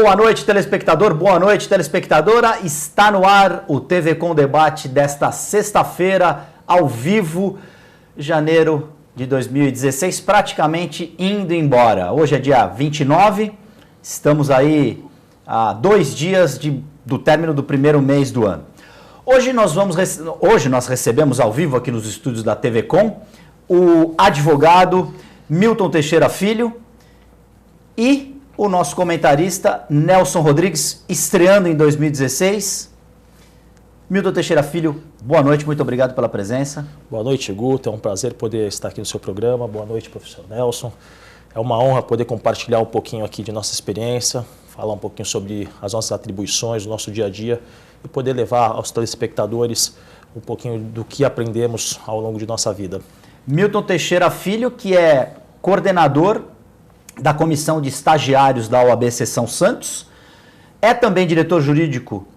Boa noite, telespectador, boa noite, telespectadora. Está no ar o TV Com Debate desta sexta-feira, ao vivo, janeiro de 2016, praticamente indo embora. Hoje é dia 29, estamos aí a 2 dias do término do primeiro mês do ano. Hoje nós recebemos ao vivo aqui nos estúdios da TV Com o advogado Milton Teixeira Filho e o nosso comentarista Nelson Rodrigues, estreando em 2016. Milton Teixeira Filho, boa noite, muito obrigado pela presença. Boa noite, Guto, é um prazer poder estar aqui no seu programa. Boa noite, professor Nelson. É uma honra poder compartilhar um pouquinho aqui de nossa experiência, falar um pouquinho sobre as nossas atribuições, o nosso dia a dia e poder levar aos telespectadores um pouquinho do que aprendemos ao longo de nossa vida. Milton Teixeira Filho, que é coordenador da Comissão de Estagiários da OAB Seção Santos, é também diretor jurídico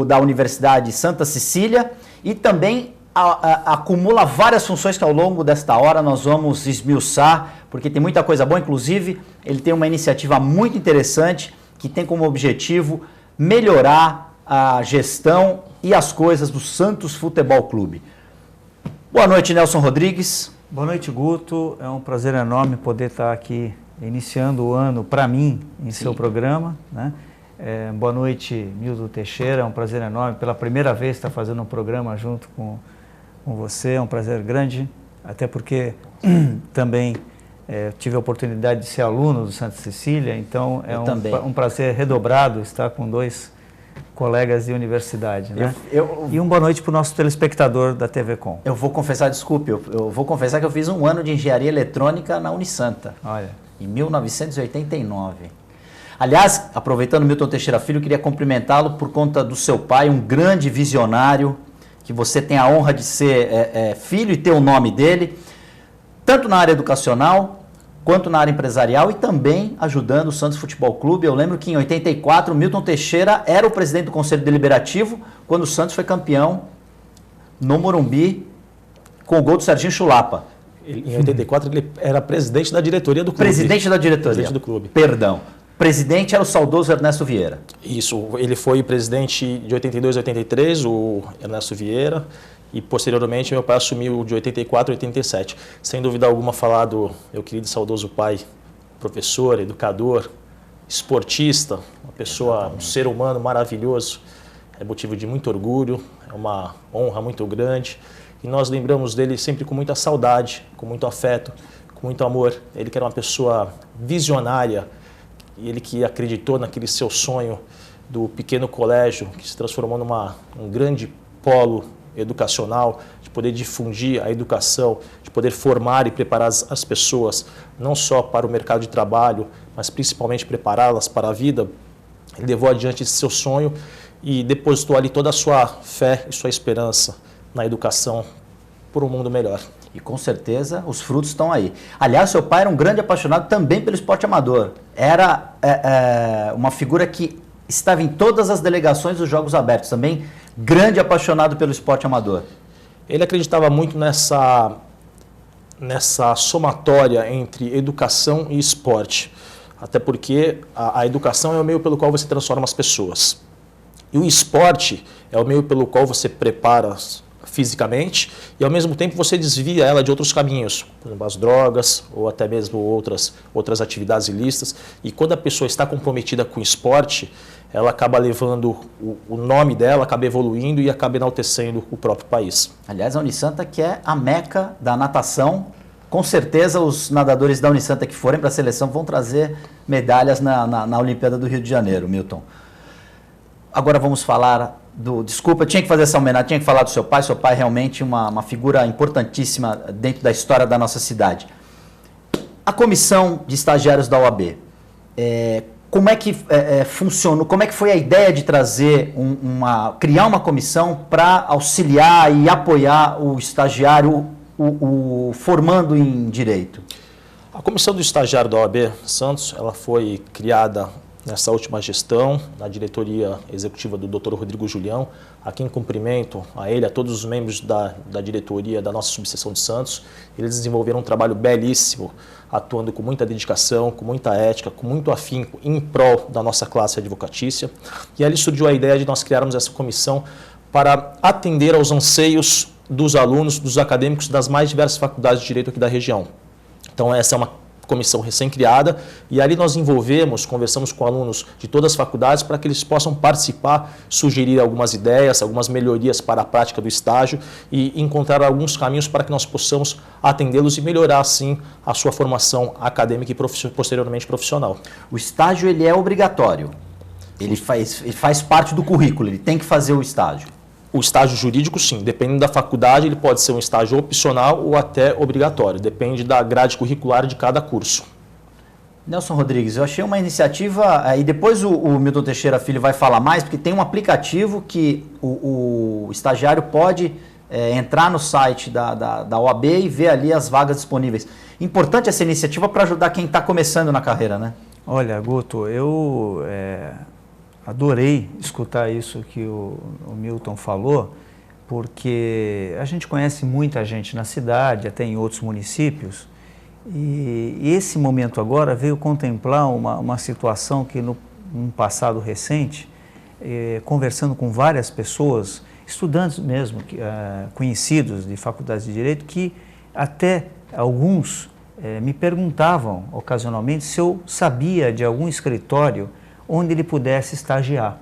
da Universidade Santa Cecília e também acumula várias funções que ao longo desta hora nós vamos esmiuçar, porque tem muita coisa boa. Inclusive, ele tem uma iniciativa muito interessante que tem como objetivo melhorar a gestão e as coisas do Santos Futebol Clube. Boa noite, Nelson Rodrigues. Boa noite, Guto. É um prazer enorme poder estar aqui iniciando o ano, para mim, em seu programa, né? Boa noite, Milton Teixeira. É um prazer enorme. Pela primeira vez estar fazendo um programa junto com você. É um prazer grande, até porque também tive a oportunidade de ser aluno do Santa Cecília, então é um prazer redobrado estar com dois colegas de universidade, né? E uma boa noite para o nosso telespectador da TV Com. Eu vou confessar, desculpe, eu vou confessar que eu fiz um ano de engenharia eletrônica na Unisanta. Olha. Em 1989. Aliás, aproveitando o Milton Teixeira Filho, eu queria cumprimentá-lo por conta do seu pai, um grande visionário, que você tem a honra de ser filho e ter o nome dele, tanto na área educacional, quanto na área empresarial e também ajudando o Santos Futebol Clube. Eu lembro que em 84 o Milton Teixeira era o presidente do Conselho Deliberativo quando o Santos foi campeão no Morumbi com o gol do Serginho Chulapa. Em 84 ele era presidente da diretoria do clube. Presidente da diretoria. Presidente do clube. Perdão. Presidente era o saudoso Ernesto Vieira. Isso, ele foi presidente de 82 a 83, o Ernesto Vieira, e posteriormente meu pai assumiu de 84 a 87. Sem dúvida alguma falar do meu querido e saudoso pai, professor, educador, esportista, uma pessoa, um ser humano maravilhoso, é motivo de muito orgulho, é uma honra muito grande. E nós lembramos dele sempre com muita saudade, com muito afeto, com muito amor. Ele que era uma pessoa visionária, e ele que acreditou naquele seu sonho do pequeno colégio, que se transformou num grande polo educacional, de poder difundir a educação, de poder formar e preparar as pessoas, não só para o mercado de trabalho, mas principalmente prepará-las para a vida. Ele levou adiante esse seu sonho e depositou ali toda a sua fé e sua esperança na educação por um mundo melhor. E com certeza os frutos estão aí. Aliás, seu pai era um grande apaixonado também pelo esporte amador. Era uma figura que estava em todas as delegações dos Jogos Abertos, também grande apaixonado pelo esporte amador. Ele acreditava muito nessa somatória entre educação e esporte, até porque a educação é o meio pelo qual você transforma as pessoas. E o esporte é o meio pelo qual você prepara fisicamente e ao mesmo tempo você desvia ela de outros caminhos, por exemplo, as drogas ou até mesmo outras atividades ilícitas. E quando a pessoa está comprometida com o esporte, ela acaba levando o nome dela, acaba evoluindo e acaba enaltecendo o próprio país. Aliás, a Unisanta que é a meca da natação, com certeza os nadadores da Unisanta que forem para a seleção vão trazer medalhas na Olimpíada do Rio de Janeiro, Milton. Agora vamos falar desculpa, tinha que fazer essa homenagem, tinha que falar do seu pai. Seu pai é realmente uma figura importantíssima dentro da história da nossa cidade. A comissão de estagiários da OAB, como é que funcionou? Como é que foi a ideia de trazer criar uma comissão para auxiliar e apoiar o estagiário formando em direito? A comissão do estagiário da OAB Santos, ela foi criada nessa última gestão, na diretoria executiva do Dr. Rodrigo Julião, a quem cumprimento, a ele, a todos os membros da diretoria da nossa subseção de Santos. Eles desenvolveram um trabalho belíssimo, atuando com muita dedicação, com muita ética, com muito afinco em prol da nossa classe advocatícia. E ali surgiu a ideia de nós criarmos essa comissão para atender aos anseios dos alunos, dos acadêmicos das mais diversas faculdades de Direito aqui da região. Então essa é uma comissão recém-criada e ali nós conversamos com alunos de todas as faculdades para que eles possam participar, sugerir algumas ideias, algumas melhorias para a prática do estágio e encontrar alguns caminhos para que nós possamos atendê-los e melhorar, assim, a sua formação acadêmica e posteriormente profissional. O estágio ele é obrigatório, ele faz parte do currículo, ele tem que fazer o estágio. O estágio jurídico, sim. Dependendo da faculdade, ele pode ser um estágio opcional ou até obrigatório. Depende da grade curricular de cada curso. Nelson Rodrigues, eu achei uma iniciativa, e depois o Milton Teixeira Filho vai falar mais, porque tem um aplicativo que o estagiário pode entrar no site da OAB e ver ali as vagas disponíveis. Importante essa iniciativa para ajudar quem está começando na carreira, né? Olha, Guto, eu adorei escutar isso que o Milton falou, porque a gente conhece muita gente na cidade, até em outros municípios, e esse momento agora veio contemplar uma situação que num passado recente, conversando com várias pessoas, estudantes mesmo, conhecidos de faculdades de Direito, que até alguns me perguntavam ocasionalmente se eu sabia de algum escritório onde ele pudesse estagiar.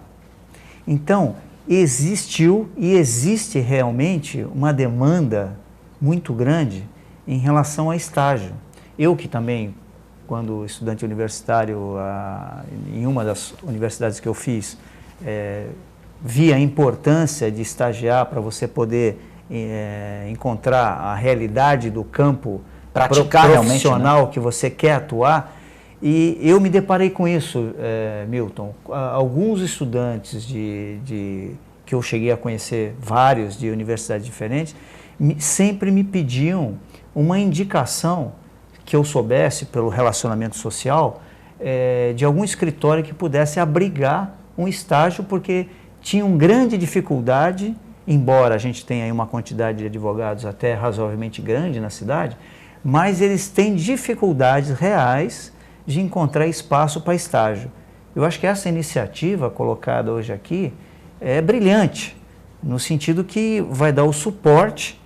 Então, existiu e existe realmente uma demanda muito grande em relação a estágio. Eu que também, quando estudante universitário, em uma das universidades que eu fiz, vi a importância de estagiar para você poder encontrar a realidade do campo profissional, né, que você quer atuar. E eu me deparei com isso, Milton. Alguns estudantes que eu cheguei a conhecer, vários de universidades diferentes, sempre me pediam uma indicação que eu soubesse, pelo relacionamento social, de algum escritório que pudesse abrigar um estágio, porque tinham grande dificuldade, embora a gente tenha aí uma quantidade de advogados até razoavelmente grande na cidade, mas eles têm dificuldades reais de encontrar espaço para estágio. Eu acho que essa iniciativa colocada hoje aqui é brilhante, no sentido que vai dar o suporte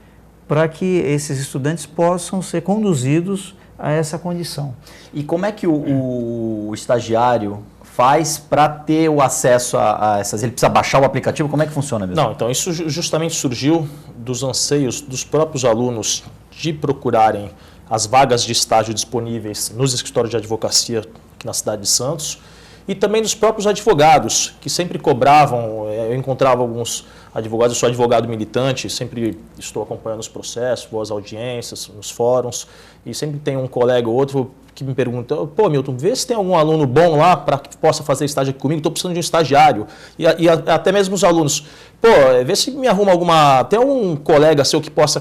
para que esses estudantes possam ser conduzidos a essa condição. E como é que o estagiário faz para ter o acesso a essas... Ele precisa baixar o aplicativo? Como é que funciona mesmo? Não, então isso justamente surgiu dos anseios dos próprios alunos de procurarem as vagas de estágio disponíveis nos escritórios de advocacia aqui na cidade de Santos e também dos próprios advogados, que sempre cobravam. Eu encontrava alguns advogados, eu sou advogado militante, sempre estou acompanhando os processos, vou às audiências, nos fóruns, e sempre tem um colega ou outro que me pergunta: pô, Milton, vê se tem algum aluno bom lá para que possa fazer estágio aqui comigo, estou precisando de um estagiário. E até mesmo os alunos: pô, vê se me arruma tem um colega seu que possa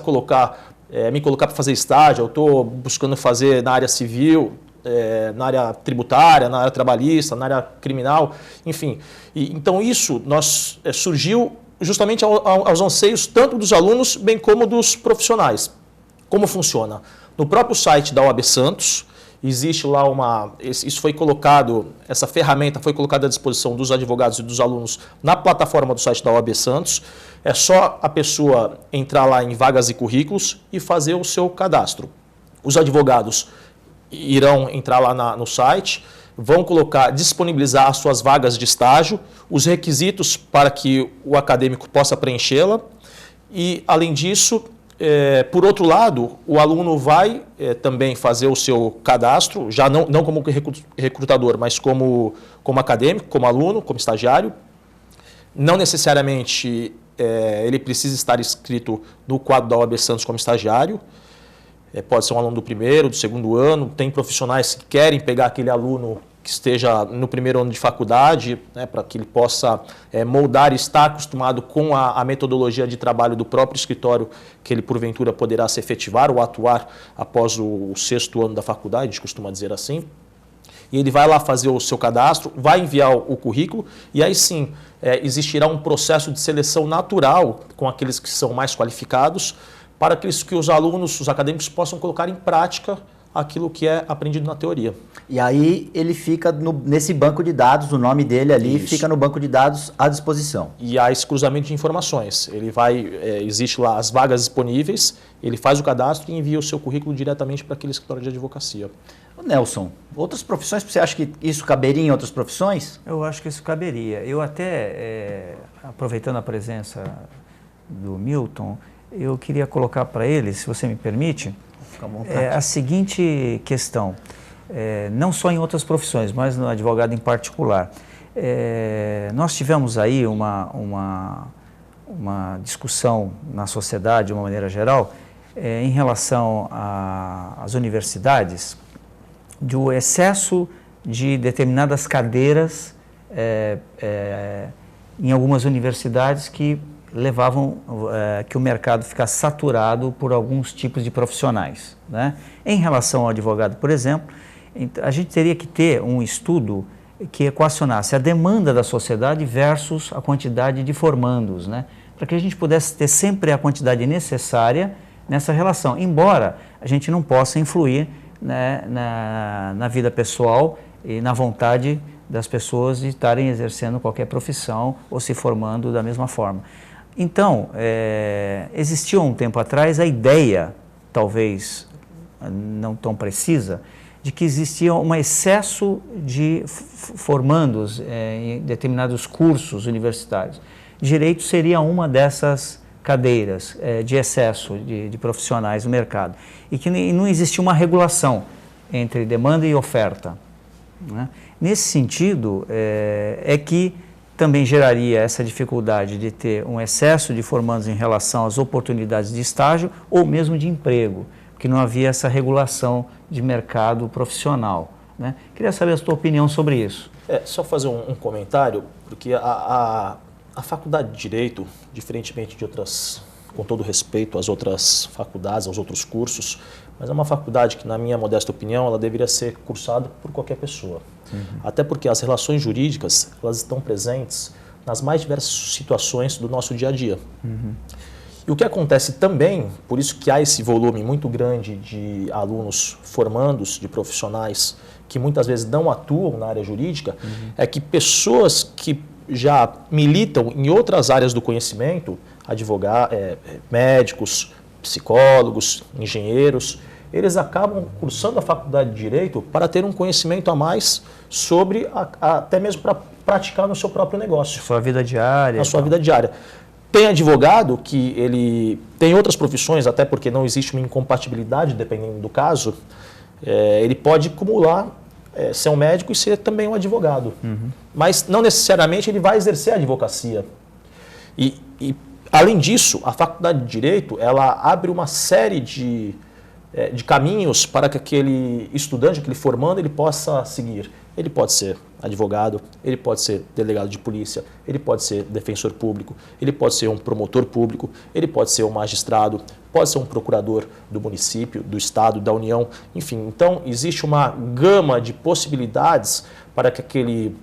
me colocar para fazer estágio, eu estou buscando fazer na área civil, na área tributária, na área trabalhista, na área criminal, enfim. Então isso surgiu justamente aos anseios tanto dos alunos, bem como dos profissionais. Como funciona? No próprio site da OAB Santos, existe lá essa ferramenta foi colocada à disposição dos advogados e dos alunos na plataforma do site da OAB Santos. É só a pessoa entrar lá em vagas e currículos e fazer o seu cadastro. Os advogados irão entrar lá no site, vão disponibilizar as suas vagas de estágio, os requisitos para que o acadêmico possa preenchê-la e, além disso, por outro lado, o aluno vai também fazer o seu cadastro, já não como recrutador, mas como acadêmico, como aluno, como estagiário. Não necessariamente ele precisa estar inscrito no quadro da OAB Santos como estagiário. Pode ser um aluno do primeiro, do segundo ano. Tem profissionais que querem pegar aquele aluno que esteja no primeiro ano de faculdade, né, para que ele possa moldar e estar acostumado com a metodologia de trabalho do próprio escritório que ele, porventura, poderá se efetivar ou atuar após o 6º ano da faculdade, a gente costuma dizer assim. e ele vai lá fazer o seu cadastro, vai enviar o currículo e aí sim existirá um processo de seleção natural com aqueles que são mais qualificados para que os alunos, os acadêmicos possam colocar em prática aquilo que é aprendido na teoria. E aí ele fica nesse banco de dados, o nome dele ali fica no banco de dados à disposição. E há esse cruzamento de informações. Ele existe lá as vagas disponíveis, ele faz o cadastro e envia o seu currículo diretamente para aquele escritório de advocacia. Nelson, outras profissões, você acha que isso caberia em outras profissões? Eu acho que isso caberia. Eu até, aproveitando a presença do Milton, eu queria colocar para ele, se você me permite, a seguinte questão, não só em outras profissões, mas no advogado em particular. Nós tivemos aí uma discussão na sociedade, de uma maneira geral, em relação às universidades, do excesso de determinadas cadeiras em algumas universidades que levavam que o mercado ficasse saturado por alguns tipos de profissionais, né? Em relação ao advogado, por exemplo, a gente teria que ter um estudo que equacionasse a demanda da sociedade versus a quantidade de formandos, né? Para que a gente pudesse ter sempre a quantidade necessária nessa relação, embora a gente não possa influir, né, na vida pessoal e na vontade das pessoas de estarem exercendo qualquer profissão ou se formando da mesma forma. Então, existia um tempo atrás a ideia, talvez não tão precisa, de que existia um excesso de formandos em determinados cursos universitários. Direito seria uma dessas cadeiras de excesso de profissionais no mercado e que não existia uma regulação entre demanda e oferta, né? Nesse sentido, que também geraria essa dificuldade de ter um excesso de formandos em relação às oportunidades de estágio ou mesmo de emprego, porque não havia essa regulação de mercado profissional, né? Queria saber a sua opinião sobre isso. Só fazer um comentário, porque a faculdade de Direito, diferentemente de outras, com todo respeito às outras faculdades, aos outros cursos, mas é uma faculdade que, na minha modesta opinião, ela deveria ser cursada por qualquer pessoa. Até porque as relações jurídicas, elas estão presentes nas mais diversas situações do nosso dia a dia. E o que acontece também, por isso que há esse volume muito grande de alunos formandos, de profissionais que muitas vezes não atuam na área jurídica, é que pessoas que já militam em outras áreas do conhecimento, advogados, médicos, psicólogos, engenheiros, eles acabam cursando a faculdade de Direito para ter um conhecimento a mais sobre, até mesmo para praticar no seu próprio negócio. Sua vida diária. Na sua vida diária. Tem advogado que ele tem outras profissões, até porque não existe uma incompatibilidade, dependendo do caso, ele pode acumular, ser um médico e ser também um advogado. Mas não necessariamente ele vai exercer a advocacia. E além disso, a faculdade de Direito, ela abre uma série de caminhos para que aquele estudante, aquele formando, ele possa seguir. Ele pode ser advogado, ele pode ser delegado de polícia, ele pode ser defensor público, ele pode ser um promotor público, ele pode ser um magistrado, pode ser um procurador do município, do estado, da União, enfim. Então, existe uma gama de possibilidades para que aquele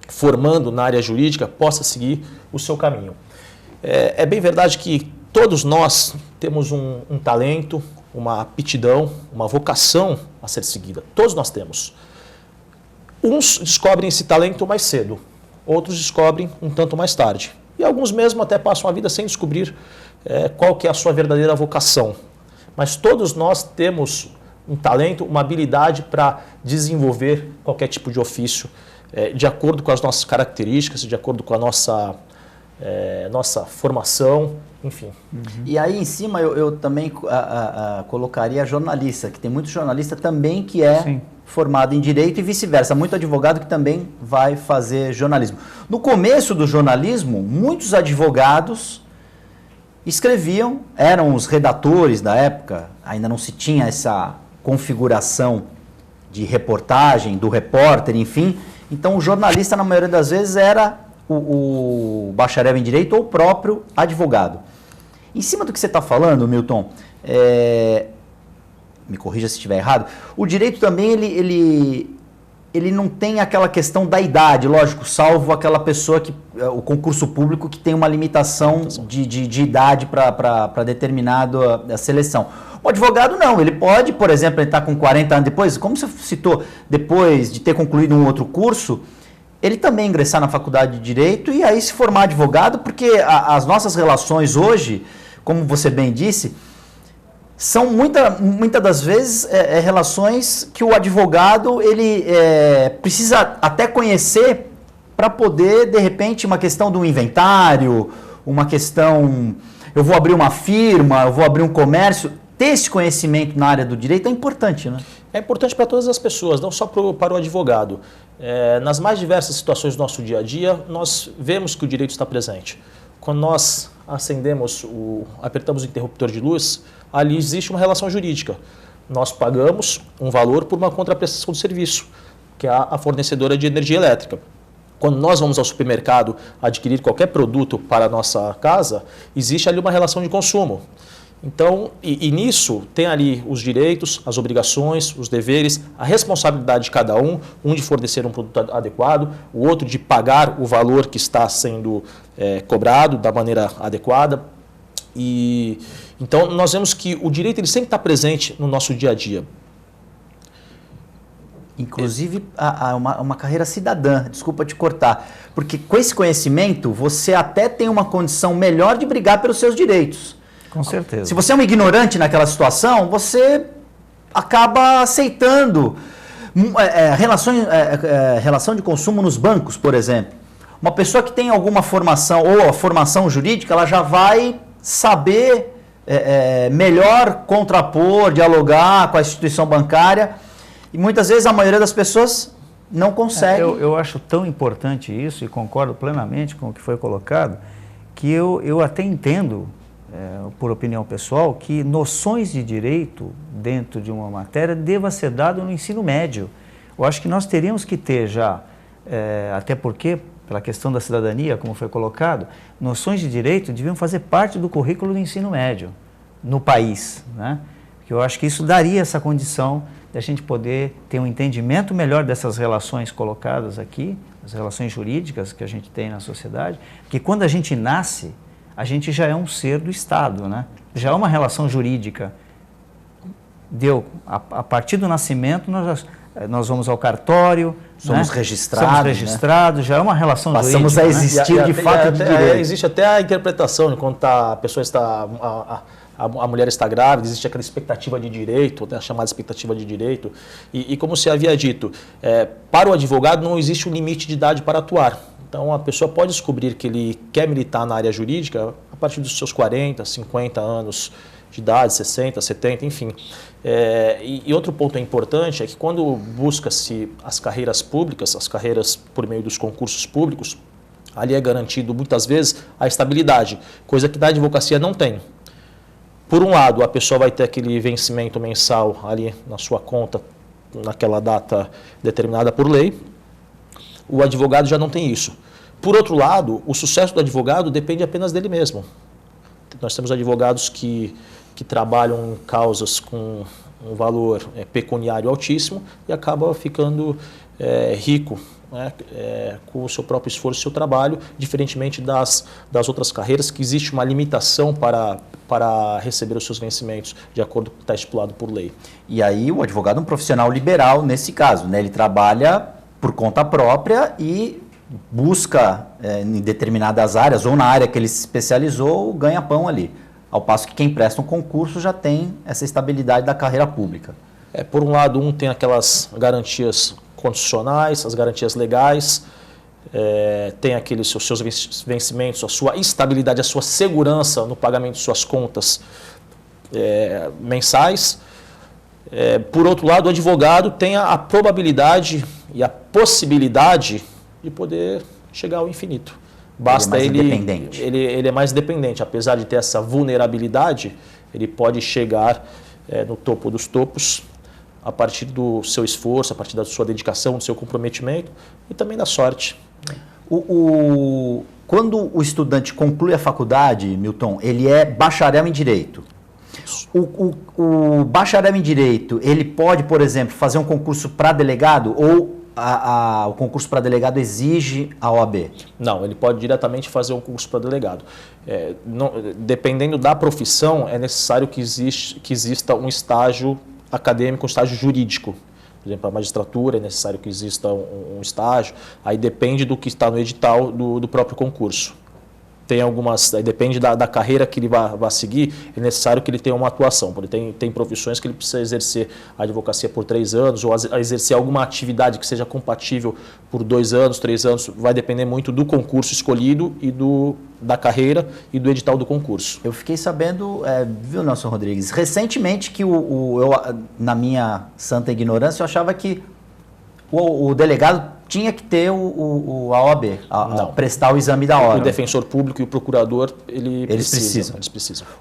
formando na área jurídica possa seguir o seu caminho. É bem verdade que todos nós temos um talento, uma aptidão, uma vocação a ser seguida. Todos nós temos. Uns descobrem esse talento mais cedo, outros descobrem um tanto mais tarde. E alguns mesmo até passam a vida sem descobrir qual que é a sua verdadeira vocação. Mas todos nós temos um talento, uma habilidade para desenvolver qualquer tipo de ofício, de acordo com as nossas características, de acordo com a nossa formação, enfim. E aí em cima eu também colocaria jornalista, que tem muito jornalista também que é formado em Direito e vice-versa, muito advogado que também vai fazer jornalismo. No começo do jornalismo, muitos advogados escreviam, eram os redatores da época, ainda não se tinha essa configuração de reportagem, do repórter, enfim. Então o jornalista, na maioria das vezes, era o bacharel em Direito ou o próprio advogado. Em cima do que você está falando, Milton, me corrija se estiver errado, o direito também ele não tem aquela questão da idade, lógico, salvo aquela pessoa que o concurso público que tem uma limitação de idade para determinada seleção. O advogado não, ele pode, por exemplo, ele está com 40 anos depois, como você citou, depois de ter concluído um outro curso, ele também ingressar na faculdade de Direito e aí se formar advogado, porque as nossas relações hoje, como você bem disse, são muitas das vezes relações que o advogado ele precisa até conhecer para poder, de repente, uma questão do inventário, uma questão, eu vou abrir uma firma, eu vou abrir um comércio, ter esse conhecimento na área do direito é importante, né? É importante para todas as pessoas, não só para o advogado. Nas mais diversas situações do nosso dia a dia, nós vemos que o direito está presente. Quando nós apertamos o interruptor de luz, ali existe uma relação jurídica. Nós pagamos um valor por uma contraprestação de serviço, que é a fornecedora de energia elétrica. Quando nós vamos ao supermercado adquirir qualquer produto para a nossa casa, existe ali uma relação de consumo. Então, e nisso tem ali os direitos, as obrigações, os deveres, a responsabilidade de cada um de fornecer um produto adequado, o outro de pagar o valor que está sendo cobrado da maneira adequada. E então nós vemos que o direito ele sempre está presente no nosso dia a dia. Inclusive uma carreira cidadã, desculpa te cortar, porque com esse conhecimento você até tem uma condição melhor de brigar pelos seus direitos. Com certeza. Se você é um ignorante naquela situação, você acaba aceitando relação de consumo nos bancos, por exemplo. Uma pessoa que tem alguma formação ou a formação jurídica, ela já vai saber melhor contrapor, dialogar com a instituição bancária e muitas vezes a maioria das pessoas não consegue. Eu acho tão importante isso e concordo plenamente com o que foi colocado que eu até entendo, por opinião pessoal, que noções de direito dentro de uma matéria deva ser dado no ensino médio. Eu acho que nós teríamos que ter já, até porque, pela questão da cidadania, como foi colocado, noções de direito deviam fazer parte do currículo do ensino médio no país, né? Porque eu acho que isso daria essa condição de a gente poder ter um entendimento melhor dessas relações colocadas aqui, as relações jurídicas que a gente tem na sociedade, porque quando a gente nasce, a gente já é um ser do Estado, né? Já é uma relação jurídica. A partir do nascimento, nós vamos ao cartório, somos registrados, já é uma relação jurídica. Passamos a existir de fato de direito. Existe até a interpretação de quando a pessoa está, a mulher está grávida, existe aquela expectativa de direito, a chamada expectativa de direito. E como se havia dito, para o advogado não existe um limite de idade para atuar. Então, a pessoa pode descobrir que ele quer militar na área jurídica a partir dos seus 40, 50 anos de idade, 60, 70, enfim. E outro ponto importante é que quando busca-se as carreiras públicas, as carreiras por meio dos concursos públicos, ali é garantido muitas vezes a estabilidade, coisa que na advocacia não tem. Por um lado, a pessoa vai ter aquele vencimento mensal ali na sua conta, naquela data determinada por lei. O advogado já não tem isso. Por outro lado, o sucesso do advogado depende apenas dele mesmo. Nós temos advogados que trabalham em causas com um valor pecuniário altíssimo e acaba ficando rico, né, com o seu próprio esforço e seu trabalho, diferentemente das outras carreiras, que existe uma limitação para receber os seus vencimentos, de acordo com o que está estipulado por lei. E aí o advogado é um profissional liberal nesse caso, né? Ele trabalha por conta própria e busca em determinadas áreas ou na área que ele se especializou o ganha-pão ali. Ao passo que quem presta um concurso já tem essa estabilidade da carreira pública. Por um lado, tem aquelas garantias constitucionais, as garantias legais, tem aqueles seus vencimentos, a sua estabilidade, a sua segurança no pagamento de suas contas mensais. Por outro lado, o advogado tem a probabilidade e a possibilidade de poder chegar ao infinito. Basta ele é mais independente, apesar de ter essa vulnerabilidade, ele pode chegar no topo dos topos a partir do seu esforço, a partir da sua dedicação, do seu comprometimento e também da sorte. Quando o estudante conclui a faculdade, Milton, ele é bacharel em Direito. O bacharel em Direito, ele pode, por exemplo, fazer um concurso para delegado ou o concurso para delegado exige a OAB? Não, ele pode diretamente fazer um concurso para delegado. Dependendo da profissão, é necessário que exista um estágio acadêmico, um estágio jurídico. Por exemplo, a magistratura é necessário que exista um estágio, aí depende do que está no edital do próprio concurso. Tem algumas, aí depende da carreira que ele vai seguir, é necessário que ele tenha uma atuação. Porque tem profissões que ele precisa exercer a advocacia por 3 anos, ou exercer alguma atividade que seja compatível por 2 anos, 3 anos, vai depender muito do concurso escolhido e da carreira e do edital do concurso. Eu fiquei sabendo, viu, Nelson Rodrigues, recentemente que eu, na minha santa ignorância, eu achava que o delegado tinha que ter a OAB, prestar o exame da hora. O defensor público e o procurador, eles precisam.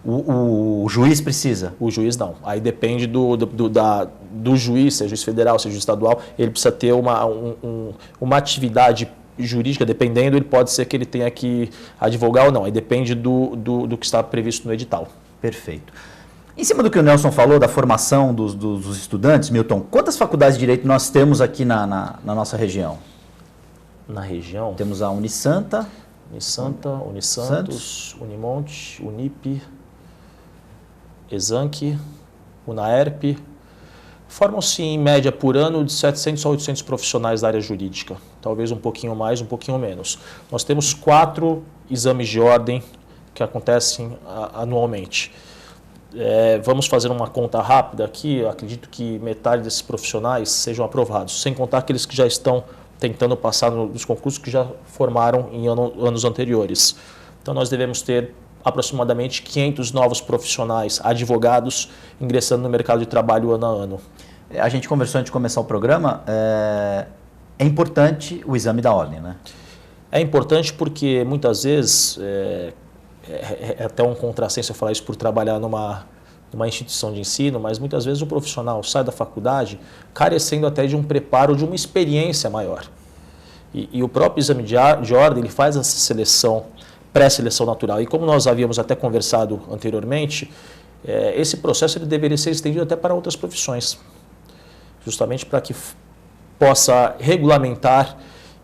O juiz precisa? O juiz não. Aí depende do juiz, seja juiz federal, seja juiz estadual, ele precisa ter uma atividade jurídica, dependendo, ele pode ser que ele tenha que advogar ou não. Aí depende do que está previsto no edital. Perfeito. Em cima do que o Nelson falou, da formação dos estudantes, Milton, quantas faculdades de Direito nós temos aqui na nossa região? Na região? Temos a Unisanta, Unisantos, Unimonte, Unip, Exanc, Unaerp. Formam-se em média por ano de 700 a 800 profissionais da área jurídica, talvez um pouquinho mais, um pouquinho menos. Nós temos 4 exames de ordem que acontecem anualmente. Vamos fazer uma conta rápida aqui, eu acredito que metade desses profissionais sejam aprovados, sem contar aqueles que já estão tentando passar nos concursos que já formaram em anos anteriores. Então nós devemos ter aproximadamente 500 novos profissionais, advogados, ingressando no mercado de trabalho ano a ano. A gente conversou antes de começar o programa, é importante o exame da ordem, né? É importante porque muitas vezes... É até um contrassenso eu falar isso por trabalhar numa instituição de ensino, mas muitas vezes o profissional sai da faculdade carecendo até de um preparo, de uma experiência maior. E o próprio exame de ordem, ele faz essa seleção, pré-seleção natural. E como nós havíamos até conversado anteriormente, esse processo ele deveria ser estendido até para outras profissões, justamente para que possa regulamentar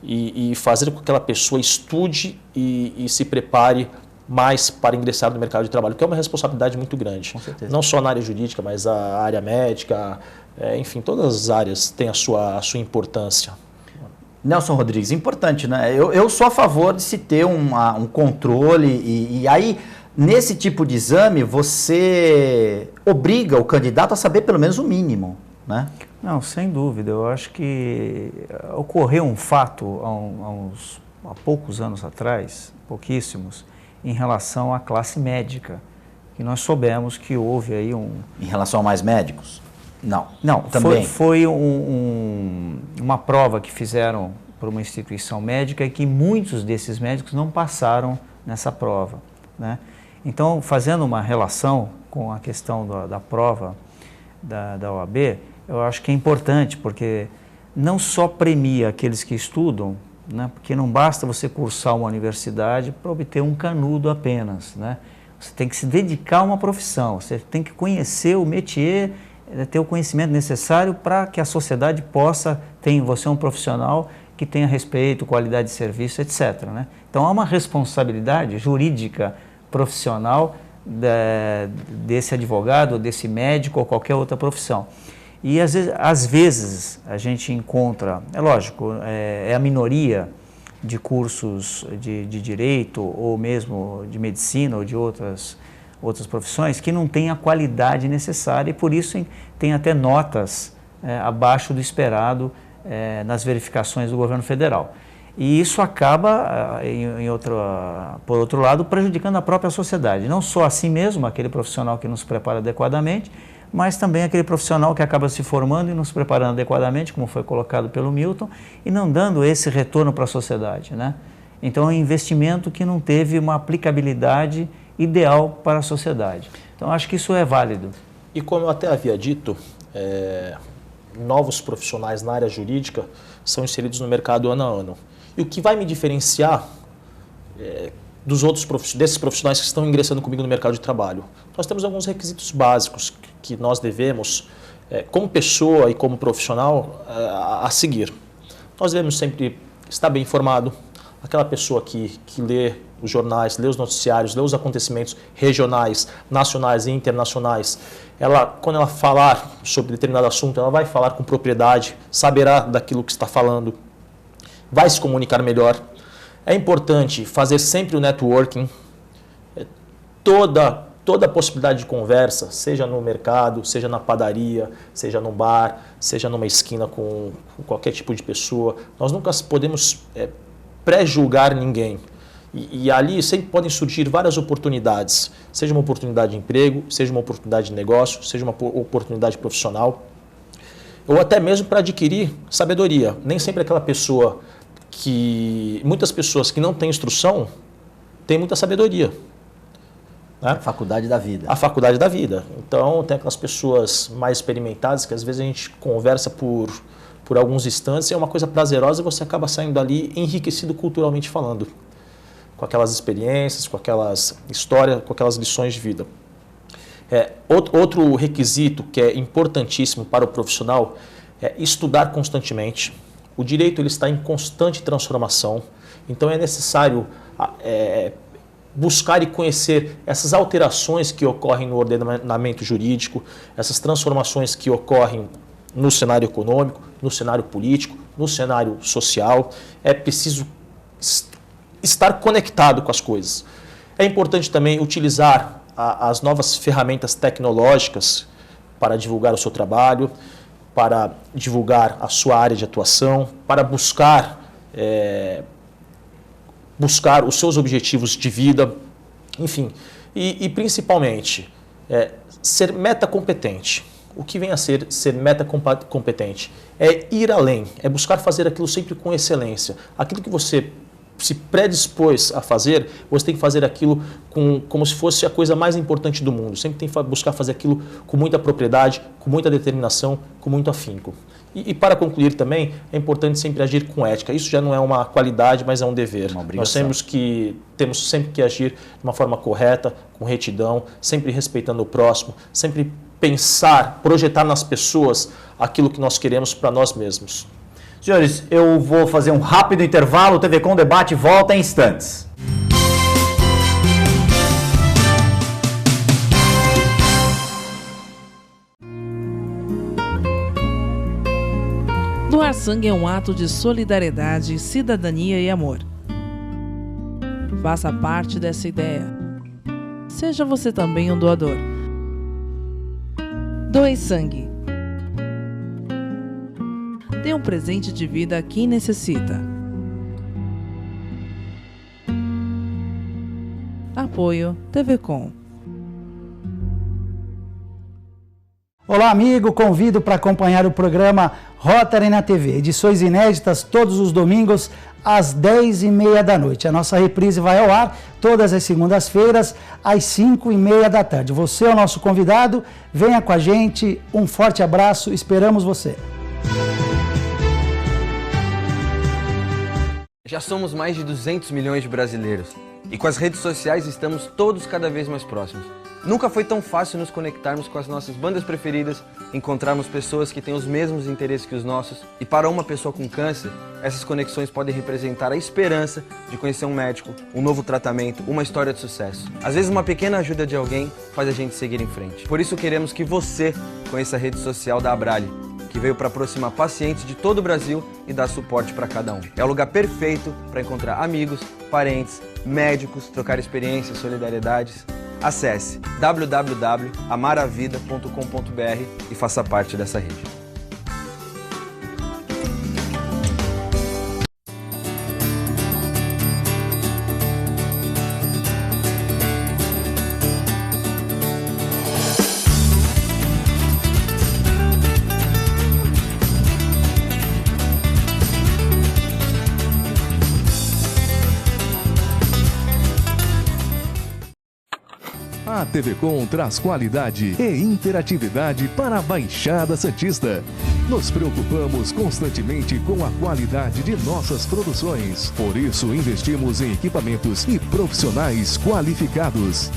e fazer com que aquela pessoa estude e se prepare mais para ingressar no mercado de trabalho, que é uma responsabilidade muito grande. Com certeza. Não só na área jurídica, mas a área médica, enfim, todas as áreas têm a sua importância. Nelson Rodrigues, importante, né? Eu sou a favor de se ter um controle e aí, nesse tipo de exame, você obriga o candidato a saber pelo menos o mínimo, né? Não, sem dúvida. Eu acho que ocorreu um fato há poucos anos atrás, pouquíssimos, em relação à classe médica, que nós soubemos que houve aí Em relação a mais médicos? Não. Não, também. foi uma prova que fizeram por uma instituição médica e que muitos desses médicos não passaram nessa prova, né? Então, fazendo uma relação com a questão da prova da OAB, eu acho que é importante, porque não só premia aqueles que estudam, né? Porque não basta você cursar uma universidade para obter um canudo apenas, né? Você tem que se dedicar a uma profissão, você tem que conhecer o métier, ter o conhecimento necessário para que a sociedade possa ter em você um profissional que tenha respeito, qualidade de serviço, etc., né? Então, há uma responsabilidade jurídica profissional desse advogado, desse médico ou qualquer outra profissão. E às vezes a gente encontra, é lógico, é a minoria de cursos de direito ou mesmo de medicina ou de outras profissões que não tem a qualidade necessária e por isso tem até notas abaixo do esperado nas verificações do governo federal. E isso acaba, por outro lado, prejudicando a própria sociedade. Não só assim mesmo, aquele profissional que nos prepara adequadamente, mas também aquele profissional que acaba se formando e nos preparando adequadamente, como foi colocado pelo Milton, e não dando esse retorno para a sociedade, né? Então, é um investimento que não teve uma aplicabilidade ideal para a sociedade. Então, acho que isso é válido. E como eu até havia dito, novos profissionais na área jurídica são inseridos no mercado ano a ano. E o que vai me diferenciar desses profissionais que estão ingressando comigo no mercado de trabalho? Nós temos alguns requisitos básicos que nós devemos, como pessoa e como profissional, a seguir. nós devemos sempre estar bem informado. Aquela pessoa que lê os jornais, lê os noticiários, lê os acontecimentos regionais, nacionais e internacionais, quando ela falar sobre determinado assunto, ela vai falar com propriedade, saberá daquilo que está falando, vai se comunicar melhor. É importante fazer sempre o networking, toda a possibilidade de conversa, seja no mercado, seja na padaria, seja no bar, seja numa esquina com qualquer tipo de pessoa. Nós nunca podemos pré-julgar ninguém. E ali sempre podem surgir várias oportunidades, seja uma oportunidade de emprego, seja uma oportunidade de negócio, seja uma oportunidade profissional, ou até mesmo para adquirir sabedoria. Nem sempre aquela pessoa muitas pessoas que não têm instrução têm muita sabedoria. Né? A faculdade da vida. A faculdade da vida. Então, tem aquelas pessoas mais experimentadas que às vezes a gente conversa por alguns instantes e é uma coisa prazerosa e você acaba saindo dali enriquecido culturalmente falando, com aquelas experiências, com aquelas histórias, com aquelas lições de vida. Outro requisito que é importantíssimo para o profissional é estudar constantemente. O direito ele está em constante transformação, então é necessário buscar e conhecer essas alterações que ocorrem no ordenamento jurídico, essas transformações que ocorrem no cenário econômico, no cenário político, no cenário social. É preciso estar conectado com as coisas. É importante também utilizar as novas ferramentas tecnológicas para divulgar o seu trabalho, para divulgar a sua área de atuação, para buscar os seus objetivos de vida, enfim. E principalmente, ser metacompetente. O que vem a ser metacompetente? É ir além, é buscar fazer aquilo sempre com excelência. Aquilo que você se predispôs a fazer, você tem que fazer aquilo como se fosse a coisa mais importante do mundo. Sempre tem que buscar fazer aquilo com muita propriedade, com muita determinação, com muito afinco. E para concluir também, é importante sempre agir com ética. Isso já não é uma qualidade, mas é um dever. Nós temos sempre que agir de uma forma correta, com retidão, sempre respeitando o próximo, sempre pensar, projetar nas pessoas aquilo que nós queremos para nós mesmos. Senhores, eu vou fazer um rápido intervalo, o TV Com Debate volta em instantes. Doar sangue é um ato de solidariedade, cidadania e amor. Faça parte dessa ideia. Seja você também um doador. Doe sangue. Dê um presente de vida a quem necessita. Apoio TV Com. Olá, amigo. Convido para acompanhar o programa Rotary na TV. Edições inéditas todos os domingos às 10h30 da noite. A nossa reprise vai ao ar todas as segundas-feiras às 5h30 da tarde. Você é o nosso convidado. Venha com a gente. Um forte abraço. Esperamos você. Já somos mais de 200 milhões de brasileiros e com as redes sociais estamos todos cada vez mais próximos. Nunca foi tão fácil nos conectarmos com as nossas bandas preferidas, encontrarmos pessoas que têm os mesmos interesses que os nossos. E para uma pessoa com câncer, essas conexões podem representar a esperança de conhecer um médico, um novo tratamento, uma história de sucesso. Às vezes uma pequena ajuda de alguém faz a gente seguir em frente. Por isso queremos que você conheça a rede social da Abrale, que veio para aproximar pacientes de todo o Brasil e dar suporte para cada um. É o lugar perfeito para encontrar amigos, parentes, médicos, trocar experiências, solidariedades. Acesse www.amaravida.com.br e faça parte dessa rede. A TV Com traz qualidade e interatividade para a Baixada Santista. Nos preocupamos constantemente com a qualidade de nossas produções. Por isso, investimos em equipamentos e profissionais qualificados.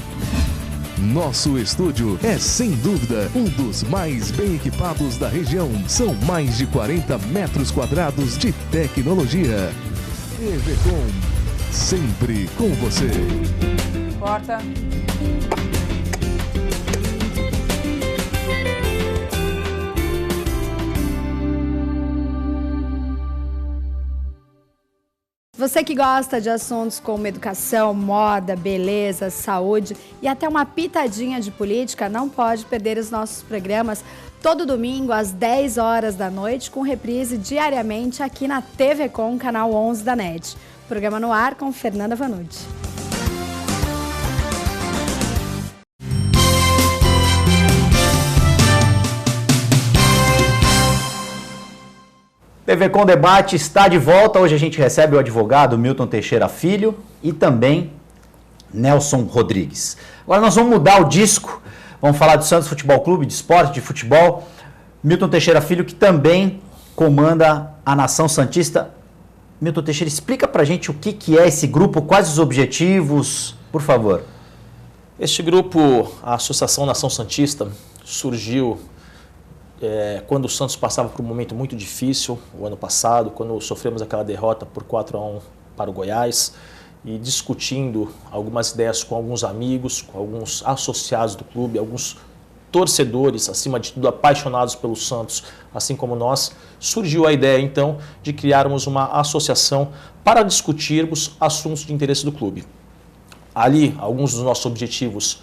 Nosso estúdio é, sem dúvida, um dos mais bem equipados da região. São mais de 40 metros quadrados de tecnologia. TV Com, sempre com você. Porta. Você que gosta de assuntos como educação, moda, beleza, saúde e até uma pitadinha de política, não pode perder os nossos programas todo domingo às 10 horas da noite, com reprise diariamente aqui na TV Com, canal 11 da NET. Programa no ar com Fernanda Vanucci. TV Com Debate está de volta. Hoje a gente recebe o advogado Milton Teixeira Filho e também Nelson Rodrigues. Agora nós vamos mudar o disco. Vamos falar do Santos Futebol Clube, de esporte, de futebol. Milton Teixeira Filho, que também comanda a Nação Santista. Milton Teixeira, explica pra gente o que é esse grupo, quais os objetivos, por favor. Este grupo, a Associação Nação Santista, surgiu quando o Santos passava por um momento muito difícil, o ano passado, quando sofremos aquela derrota por 4-1 para o Goiás, e discutindo algumas ideias com alguns amigos, com alguns associados do clube, alguns torcedores, acima de tudo apaixonados pelo Santos, assim como nós, surgiu a ideia então de criarmos uma associação para discutirmos assuntos de interesse do clube. Ali, alguns dos nossos objetivos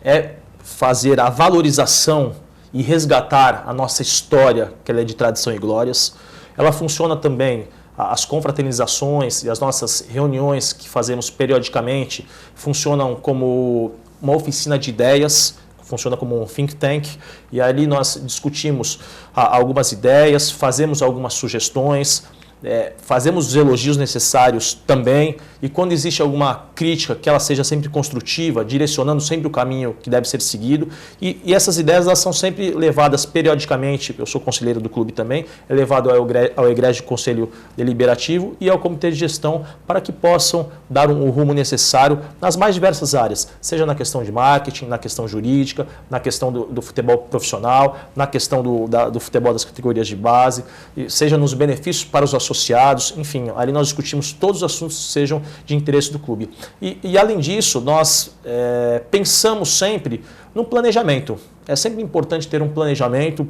é fazer a valorização e resgatar a nossa história, que ela é de tradição e glórias. Ela funciona também, as confraternizações e as nossas reuniões que fazemos periodicamente funcionam como uma oficina de ideias, funciona como um think tank, e ali nós discutimos algumas ideias, fazemos algumas sugestões, fazemos os elogios necessários também, e quando existe alguma crítica, que ela seja sempre construtiva, direcionando sempre o caminho que deve ser seguido, e essas ideias elas são sempre levadas periodicamente, eu sou conselheiro do clube também, é levado ao egrégio conselho deliberativo e ao comitê de gestão para que possam dar o rumo necessário nas mais diversas áreas, seja na questão de marketing, na questão jurídica, na questão do futebol profissional, na questão do futebol das categorias de base, seja nos benefícios para os associados, enfim, ali nós discutimos todos os assuntos que sejam de interesse do clube. E além disso, nós pensamos sempre no planejamento. É sempre importante ter um planejamento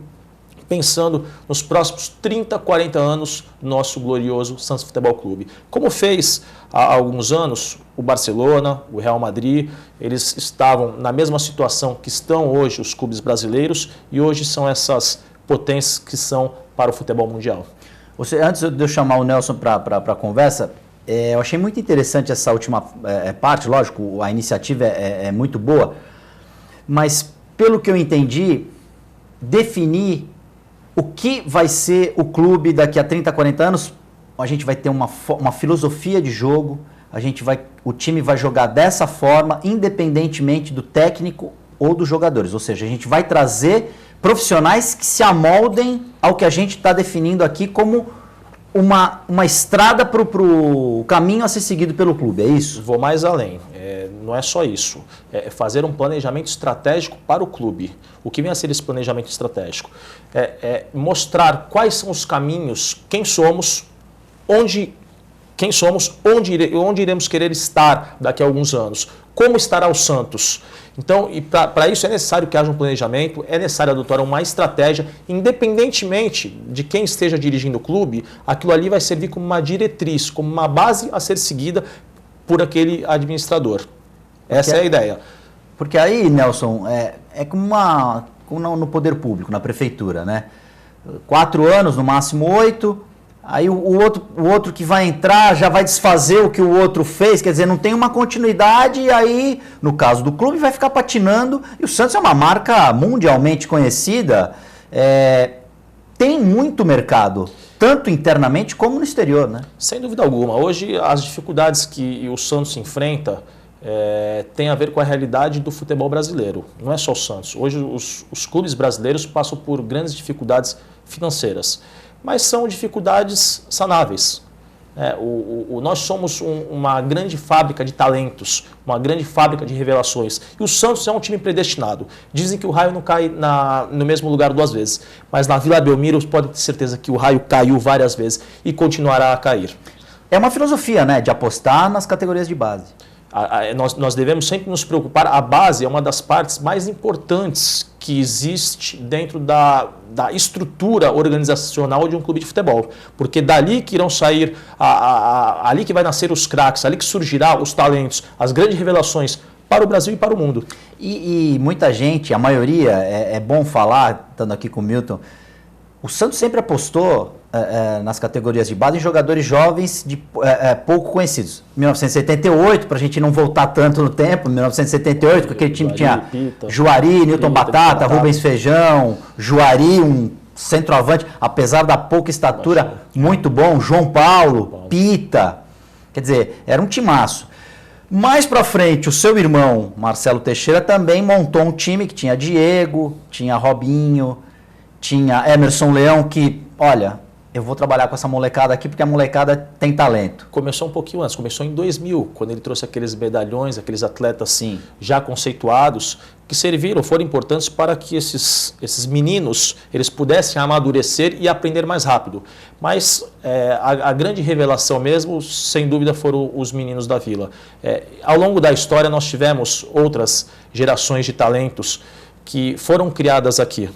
pensando nos próximos 30, 40 anos do nosso glorioso Santos Futebol Clube. Como fez há alguns anos o Barcelona, o Real Madrid, eles estavam na mesma situação que estão hoje os clubes brasileiros e hoje são essas potências que são para o futebol mundial. Antes de eu chamar o Nelson para a conversa, eu achei muito interessante essa última parte, lógico, a iniciativa é muito boa, mas pelo que eu entendi, definir o que vai ser o clube daqui a 30, 40 anos, a gente vai ter uma filosofia de jogo, o time vai jogar dessa forma, independentemente do técnico ou dos jogadores, ou seja, a gente vai trazer profissionais que se amoldem ao que a gente está definindo aqui como uma estrada para o caminho a ser seguido pelo clube, é isso? Vou mais além, não é só isso, é fazer um planejamento estratégico para o clube. O que vem a ser esse planejamento estratégico? É mostrar quais são os caminhos, quem somos, onde iremos querer estar daqui a alguns anos, como estará o Santos. Então, e para isso é necessário que haja um planejamento, é necessário adotar uma estratégia, independentemente de quem esteja dirigindo o clube, aquilo ali vai servir como uma diretriz, como uma base a ser seguida por aquele administrador. Essa é a ideia. Porque aí, Nelson, é como no poder público, na prefeitura, né? 4 anos, no máximo 8, aí o outro que vai entrar já vai desfazer o que o outro fez, quer dizer, não tem uma continuidade, e aí, no caso do clube, vai ficar patinando, e o Santos é uma marca mundialmente conhecida, tem muito mercado, tanto internamente como no exterior, né? Sem dúvida alguma. Hoje, as dificuldades que o Santos enfrenta tem a ver com a realidade do futebol brasileiro. Não é só o Santos. Hoje, os clubes brasileiros passam por grandes dificuldades financeiras, mas são dificuldades sanáveis. Nós somos uma grande fábrica de talentos, uma grande fábrica de revelações. E o Santos é um time predestinado. Dizem que o Raio não cai no mesmo lugar 2 vezes, mas na Vila Belmiro pode ter certeza que o Raio caiu várias vezes e continuará a cair. É uma filosofia, né, de apostar nas categorias de base. Nós devemos sempre nos preocupar. A base é uma das partes mais importantes que existe dentro da estrutura organizacional de um clube de futebol, porque dali que irão sair, ali que vai nascer os craques, ali que surgirá os talentos, as grandes revelações para o Brasil e para o mundo. E muita gente, a maioria, é bom falar, estando aqui com o Milton, o Santos sempre apostou nas categorias de base em jogadores jovens pouco conhecidos. 1978, para a gente não voltar tanto no tempo, 1978, com aquele time que tinha Juari, Newton Batata, Rubens Feijão, Juari, um centroavante, apesar da pouca estatura, muito bom, João Paulo, Pita, quer dizer, era um timaço. Mais para frente, o seu irmão, Marcelo Teixeira, também montou um time que tinha Diego, tinha Robinho, tinha Emerson Leão, que, olha, eu vou trabalhar com essa molecada aqui porque a molecada tem talento. Começou um pouquinho antes, começou em 2000, quando ele trouxe aqueles medalhões, aqueles atletas já conceituados, que foram importantes para que esses meninos eles pudessem amadurecer e aprender mais rápido. Mas a grande revelação mesmo, sem dúvida, foram os meninos da Vila. Ao longo da história, nós tivemos outras gerações de talentos que foram criadas aqui.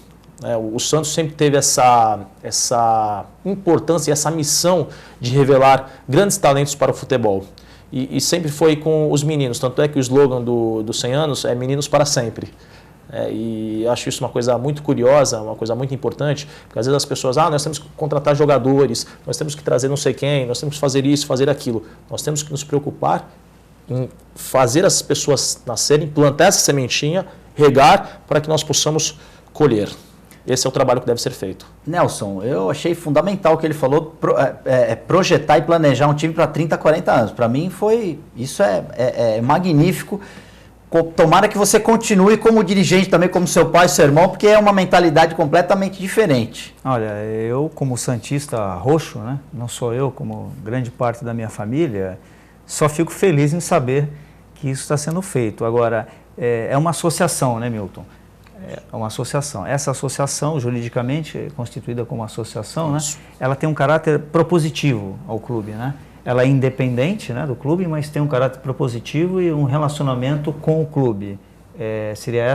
O Santos sempre teve essa importância, essa missão de revelar grandes talentos para o futebol. E sempre foi com os meninos, tanto é que o slogan do 100 anos é Meninos para Sempre. E acho isso uma coisa muito curiosa, uma coisa muito importante, porque às vezes as pessoas, nós temos que contratar jogadores, nós temos que trazer não sei quem, nós temos que fazer isso, fazer aquilo. Nós temos que nos preocupar em fazer as pessoas nascerem, plantar essa sementinha, regar, para que nós possamos colher. Esse é o trabalho que deve ser feito. Nelson, eu achei fundamental o que ele falou, projetar e planejar um time para 30, 40 anos. Para mim isso é magnífico. Tomara que você continue como dirigente também, como seu pai e seu irmão, porque é uma mentalidade completamente diferente. Olha, eu como santista roxo, né, não sou eu, como grande parte da minha família, só fico feliz em saber que isso está sendo feito. Agora, é uma associação, né, Milton? É uma associação. Essa associação, juridicamente constituída como associação, né, ela tem um caráter propositivo ao clube, né? Ela é independente, né, do clube, mas tem um caráter propositivo e um relacionamento com o clube. Seria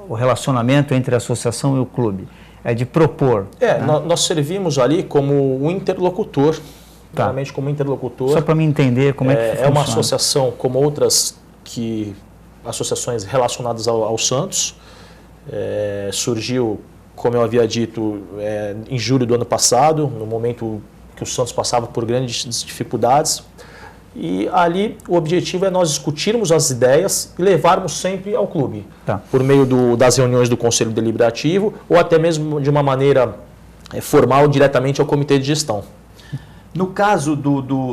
o relacionamento entre a associação e o clube. É de propor. Né? Nós servimos ali como um interlocutor, realmente como interlocutor. Só para me entender como é que funciona. É uma associação como outras associações relacionadas ao Santos. Surgiu, como eu havia dito, em julho do ano passado, no momento que o Santos passava por grandes dificuldades. E ali o objetivo é nós discutirmos as ideias e levarmos sempre ao clube. Por meio das reuniões do Conselho Deliberativo ou até mesmo de uma maneira formal diretamente ao Comitê de Gestão. No caso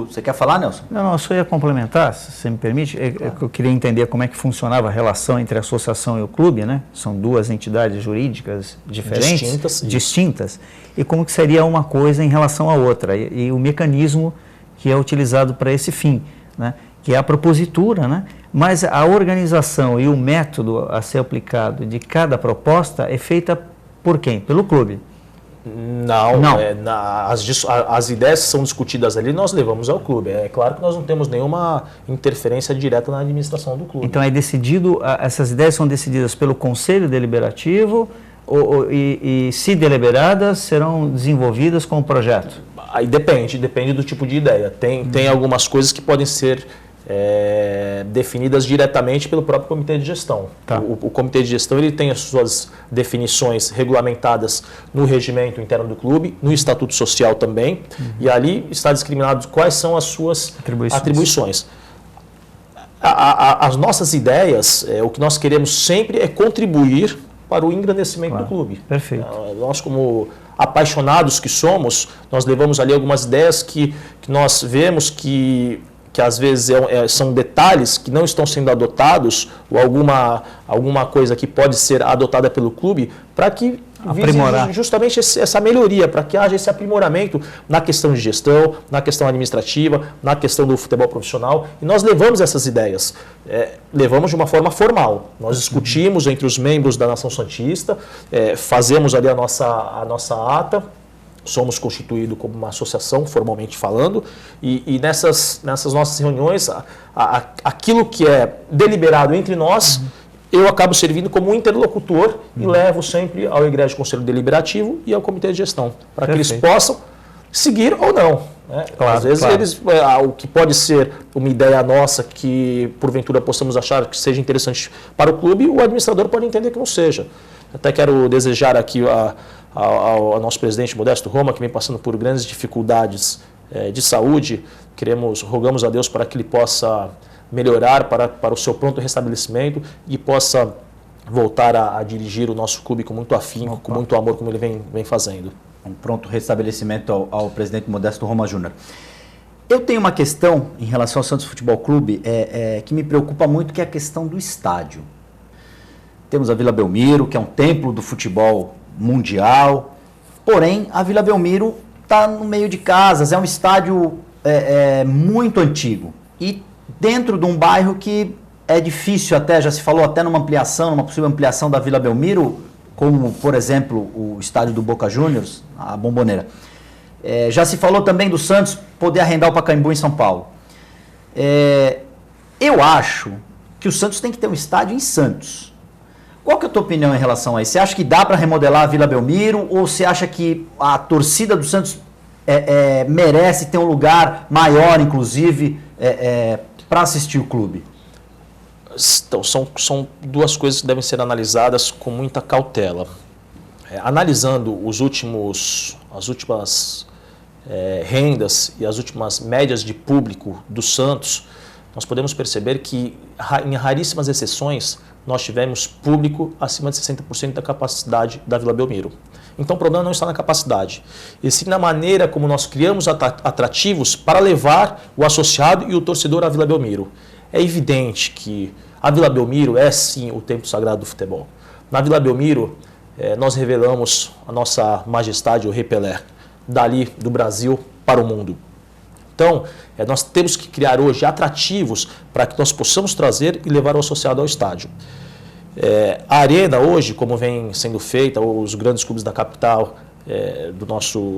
Você quer falar, Nelson? Não, eu só ia complementar, se você me permite. Eu queria entender como é que funcionava a relação entre a associação e o clube, né? São duas entidades jurídicas diferentes, distintas, e como que seria uma coisa em relação à outra, e o mecanismo que é utilizado para esse fim, né? Que é a propositura, né? Mas a organização e o método a ser aplicado de cada proposta é feita por quem? Pelo clube. Não. As ideias que são discutidas ali nós levamos ao clube. É claro que nós não temos nenhuma interferência direta na administração do clube. Então essas ideias são decididas pelo Conselho Deliberativo e se deliberadas, serão desenvolvidas com o projeto? Aí depende do tipo de ideia. Tem algumas coisas que podem ser definidas diretamente pelo próprio Comitê de Gestão. O Comitê de Gestão ele tem as suas definições regulamentadas no regimento interno do clube, no Estatuto Social também, e ali está discriminado quais são as suas atribuições. As nossas ideias, o que nós queremos sempre é contribuir para o engrandecimento do clube. Perfeito. Nós, como apaixonados que somos, nós levamos ali algumas ideias que nós vemos que às vezes são detalhes que não estão sendo adotados, ou alguma coisa que pode ser adotada pelo clube, para que aprimorar. Justamente essa melhoria, para que haja esse aprimoramento na questão de gestão, na questão administrativa, na questão do futebol profissional. E nós levamos essas ideias, levamos de uma forma formal. Nós discutimos entre os membros da Nação Santista, fazemos ali a nossa ata, somos constituídos como uma associação, formalmente falando, e nessas nossas reuniões, aquilo que é deliberado entre nós, eu acabo servindo como um interlocutor e levo sempre ao egrégio Conselho Deliberativo e ao Comitê de Gestão, para que eles possam seguir ou não. Né? Claro, às vezes eles, o que pode ser uma ideia nossa que porventura possamos achar que seja interessante para o clube, o administrador pode entender que não seja. Até quero desejar aqui ao nosso presidente Modesto Roma, que vem passando por grandes dificuldades de saúde. Rogamos a Deus para que ele possa melhorar para o seu pronto restabelecimento e possa voltar a dirigir o nosso clube com muito afinco, com muito amor, como ele vem fazendo. Um pronto restabelecimento ao presidente Modesto Roma Júnior. Eu tenho uma questão em relação ao Santos Futebol Clube que me preocupa muito, que é a questão do estádio. Temos a Vila Belmiro, que é um templo do futebol mundial, porém a Vila Belmiro está no meio de casas, é um estádio muito antigo e dentro de um bairro que é difícil, até já se falou até numa possível ampliação da Vila Belmiro, como por exemplo o estádio do Boca Juniors, a Bombonera. Já se falou também do Santos poder arrendar o Pacaembu em São Paulo. Eu acho que o Santos tem que ter um estádio em Santos. Qual que é a tua opinião em relação a isso? Você acha que dá para remodelar a Vila Belmiro ou você acha que a torcida do Santos merece ter um lugar maior, inclusive, para assistir o clube? Então, são duas coisas que devem ser analisadas com muita cautela. Analisando as últimas rendas e as últimas médias de público do Santos, nós podemos perceber que, em raríssimas exceções, nós tivemos público acima de 60% da capacidade da Vila Belmiro. Então o problema não está na capacidade, e sim na maneira como nós criamos atrativos para levar o associado e o torcedor à Vila Belmiro. É evidente que a Vila Belmiro é sim o templo sagrado do futebol. Na Vila Belmiro nós revelamos a nossa majestade, o Rei Pelé, dali do Brasil para o mundo. Então, nós temos que criar hoje atrativos para que nós possamos trazer e levar o associado ao estádio. A arena hoje, como vem sendo feita, os grandes clubes da capital,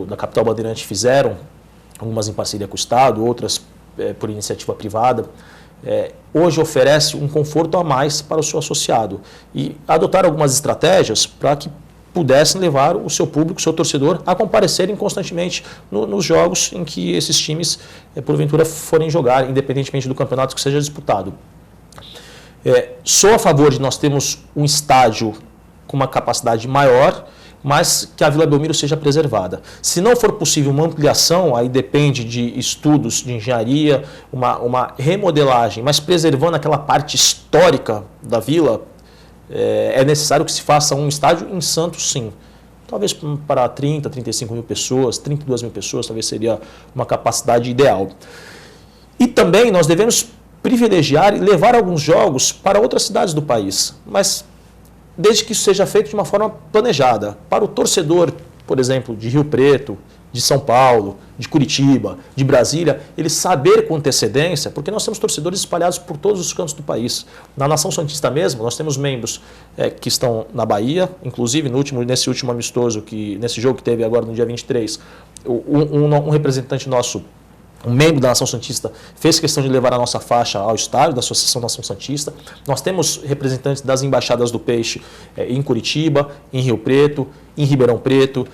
da capital bandeirante fizeram, algumas em parceria com o Estado, outras por iniciativa privada, hoje oferece um conforto a mais para o seu associado e adotar algumas estratégias para que pudessem levar o seu público, o seu torcedor, a comparecerem constantemente nos jogos em que esses times, porventura, forem jogar, independentemente do campeonato que seja disputado. Sou a favor de nós termos um estádio com uma capacidade maior, mas que a Vila Belmiro seja preservada. Se não for possível uma ampliação, aí depende de estudos de engenharia, uma remodelagem, mas preservando aquela parte histórica da vila, é necessário que se faça um estádio em Santos, sim. Talvez para 30, 35 mil pessoas, 32 mil pessoas, talvez seria uma capacidade ideal. E também nós devemos privilegiar e levar alguns jogos para outras cidades do país, mas desde que isso seja feito de uma forma planejada. Para o torcedor, por exemplo, de Rio Preto, de São Paulo, de Curitiba, de Brasília, ele saber com antecedência, porque nós temos torcedores espalhados por todos os cantos do país. Na Nação Santista mesmo, nós temos membros que estão na Bahia, inclusive nesse último amistoso, nesse jogo que teve agora no dia 23, um representante nosso, um membro da Nação Santista, fez questão de levar a nossa faixa ao estádio da Associação Nação Santista. Nós temos representantes das Embaixadas do Peixe em Curitiba, em Rio Preto, em Ribeirão Preto,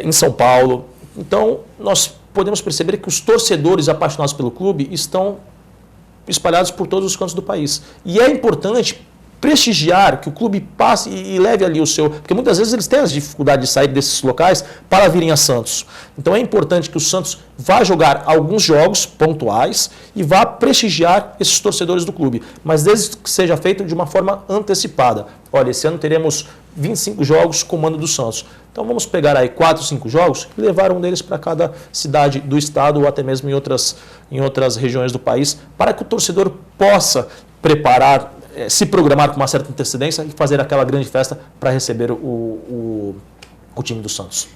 em São Paulo. Então, nós podemos perceber que os torcedores apaixonados pelo clube estão espalhados por todos os cantos do país. E é importante prestigiar que o clube passe e leve ali o seu... Porque muitas vezes eles têm as dificuldades de sair desses locais para virem a Santos. Então é importante que o Santos vá jogar alguns jogos pontuais e vá prestigiar esses torcedores do clube. Mas desde que seja feito de uma forma antecipada. Olha, esse ano teremos 25 jogos com o mando do Santos. Então vamos pegar aí 4, 5 jogos e levar um deles para cada cidade do estado ou até mesmo em outras regiões do país, para que o torcedor possa se programar com uma certa antecedência e fazer aquela grande festa para receber o o time do Santos.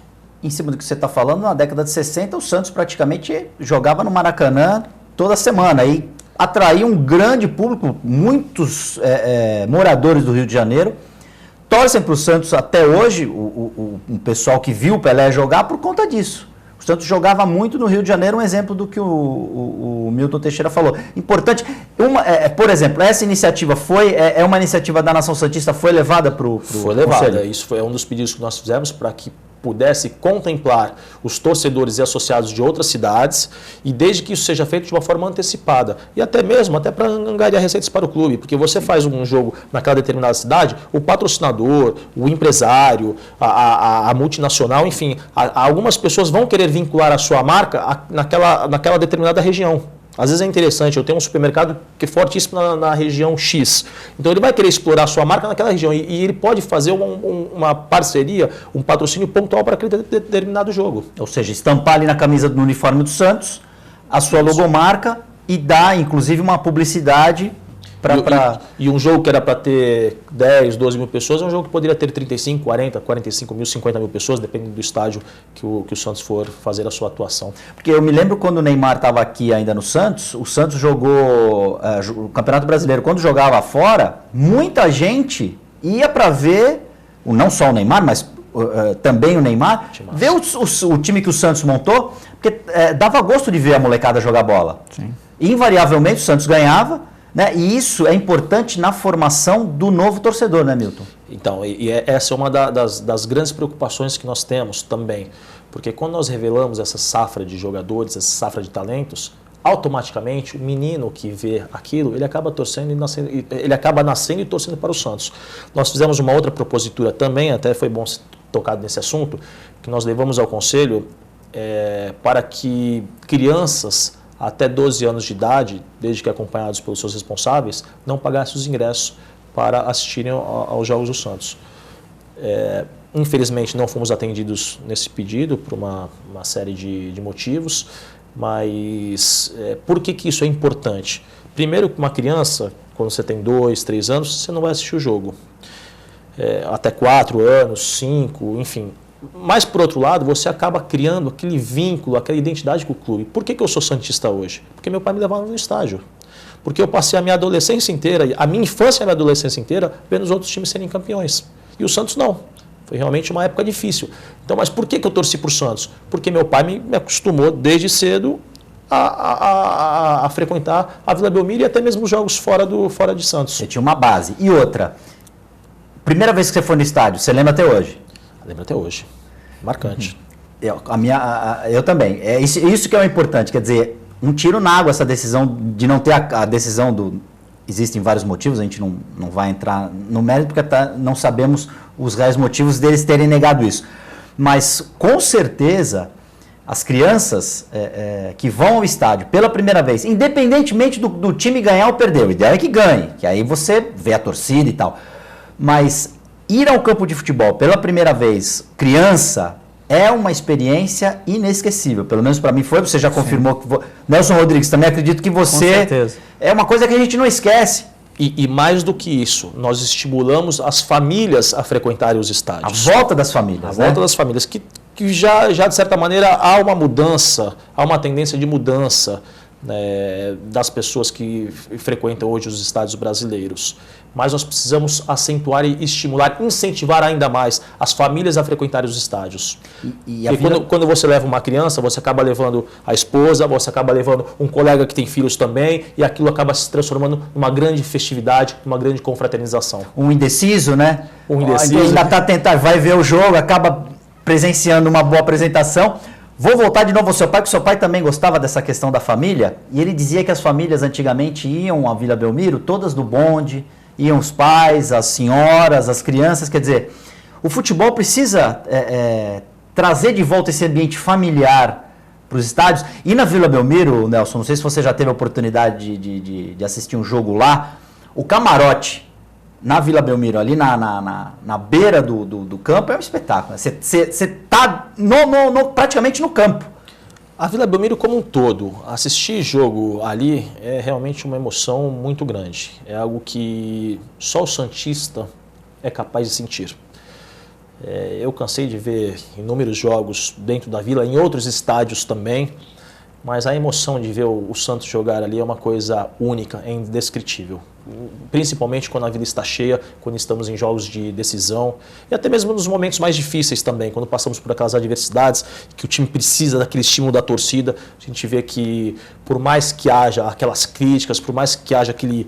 Em cima do que você está falando, na década de 60, o Santos praticamente jogava no Maracanã toda semana e atraía um grande público, muitos moradores do Rio de Janeiro torcem para o Santos até hoje, um pessoal que viu o Pelé jogar por conta disso. O Santos jogava muito no Rio de Janeiro, um exemplo do que o Milton Teixeira falou. Importante, por exemplo, essa iniciativa é uma iniciativa da Nação Santista, foi levada para o Foi levada, Conselho? isso foi um dos pedidos que nós fizemos para que pudesse contemplar os torcedores e associados de outras cidades e desde que isso seja feito de uma forma antecipada e até para angariar receitas para o clube, porque você faz um jogo naquela determinada cidade, o patrocinador, o empresário, a multinacional, enfim, algumas pessoas vão querer vincular a sua marca naquela determinada região. Às vezes é interessante, eu tenho um supermercado que é fortíssimo na região X, então ele vai querer explorar a sua marca naquela região e ele pode fazer uma parceria, um patrocínio pontual para aquele determinado jogo. Ou seja, estampar ali na camisa do uniforme do Santos a sua logomarca e dar, inclusive, uma publicidade E um jogo que era para ter 10, 12 mil pessoas, é um jogo que poderia ter 35, 40, 45 mil, 50 mil pessoas, dependendo do estádio que o Santos for fazer a sua atuação. Porque eu me lembro quando o Neymar estava aqui ainda no Santos, o Santos jogou o Campeonato Brasileiro. Quando jogava fora, muita gente ia para ver, não só o Neymar, mas também o Neymar, ver o time que o Santos montou, porque dava gosto de ver a molecada jogar bola. Sim. Invariavelmente o Santos ganhava, né? E isso é importante na formação do novo torcedor, né, Milton? Então, essa é uma das grandes preocupações que nós temos também, porque quando nós revelamos essa safra de jogadores, essa safra de talentos, automaticamente o menino que vê aquilo, ele acaba nascendo e torcendo para o Santos. Nós fizemos uma outra propositura também, até foi bom ser tocado nesse assunto, que nós levamos ao Conselho para que crianças até 12 anos de idade, desde que acompanhados pelos seus responsáveis, não pagassem os ingressos para assistirem aos Jogos do Santos. Infelizmente não fomos atendidos nesse pedido por uma série de motivos, mas por que isso é importante? Primeiro, que uma criança, quando você tem 2, 3 anos, você não vai assistir o jogo. Até 4 anos, 5, enfim. Mas, por outro lado, você acaba criando aquele vínculo, aquela identidade com o clube. Por que eu sou santista hoje? Porque meu pai me levava no estádio. Porque eu passei a minha adolescência inteira, a minha infância e a minha adolescência inteira, vendo os outros times serem campeões. E o Santos não. Foi realmente uma época difícil. Então, mas por que eu torci por Santos? Porque meu pai me acostumou desde cedo a frequentar a Vila Belmiro e até mesmo jogos fora de Santos. Você tinha uma base. E outra, primeira vez que você foi no estádio, você lembra até hoje? Lembro até hoje. Marcante. Eu também. É isso que é o importante. Quer dizer, um tiro na água essa decisão de não ter a decisão do... Existem vários motivos, a gente não vai entrar no mérito porque não sabemos os reais motivos deles terem negado isso. Mas, com certeza, as crianças que vão ao estádio pela primeira vez, independentemente do time ganhar ou perder, o ideal é que ganhe, que aí você vê a torcida e tal. Mas ir ao campo de futebol pela primeira vez, criança, é uma experiência inesquecível. Pelo menos para mim foi, você já confirmou que... Nelson Rodrigues, também acredito que você... Com certeza. É uma coisa que a gente não esquece. E mais do que isso, nós estimulamos as famílias a frequentarem os estádios. A volta das famílias, volta das famílias, que já de certa maneira há uma mudança, há uma tendência de mudança, né, das pessoas que frequentam hoje os estádios brasileiros. Mas nós precisamos acentuar e estimular, incentivar ainda mais as famílias a frequentarem os estádios. Porque quando você leva uma criança, você acaba levando a esposa, você acaba levando um colega que tem filhos também, e aquilo acaba se transformando numa grande festividade, numa grande confraternização. Um indeciso, né? Um indeciso. Ainda está tentando, vai ver o jogo, acaba presenciando uma boa apresentação. Vou voltar de novo ao seu pai, porque seu pai também gostava dessa questão da família, e ele dizia que as famílias antigamente iam à Vila Belmiro, todas no bonde, iam os pais, as senhoras, as crianças. Quer dizer, o futebol precisa trazer de volta esse ambiente familiar para os estádios. E na Vila Belmiro, Nelson, não sei se você já teve a oportunidade de assistir um jogo lá, o camarote na Vila Belmiro, ali na beira do campo, é um espetáculo. Você está praticamente no campo. A Vila Belmiro como um todo, assistir jogo ali é realmente uma emoção muito grande. É algo que só o santista é capaz de sentir. Eu cansei de ver inúmeros jogos dentro da Vila, em outros estádios também, mas a emoção de ver o Santos jogar ali é uma coisa única, é indescritível. Principalmente quando a Vila está cheia, quando estamos em jogos de decisão e até mesmo nos momentos mais difíceis também, quando passamos por aquelas adversidades que o time precisa daquele estímulo da torcida. A gente vê que por mais que haja aquelas críticas, por mais que haja aquele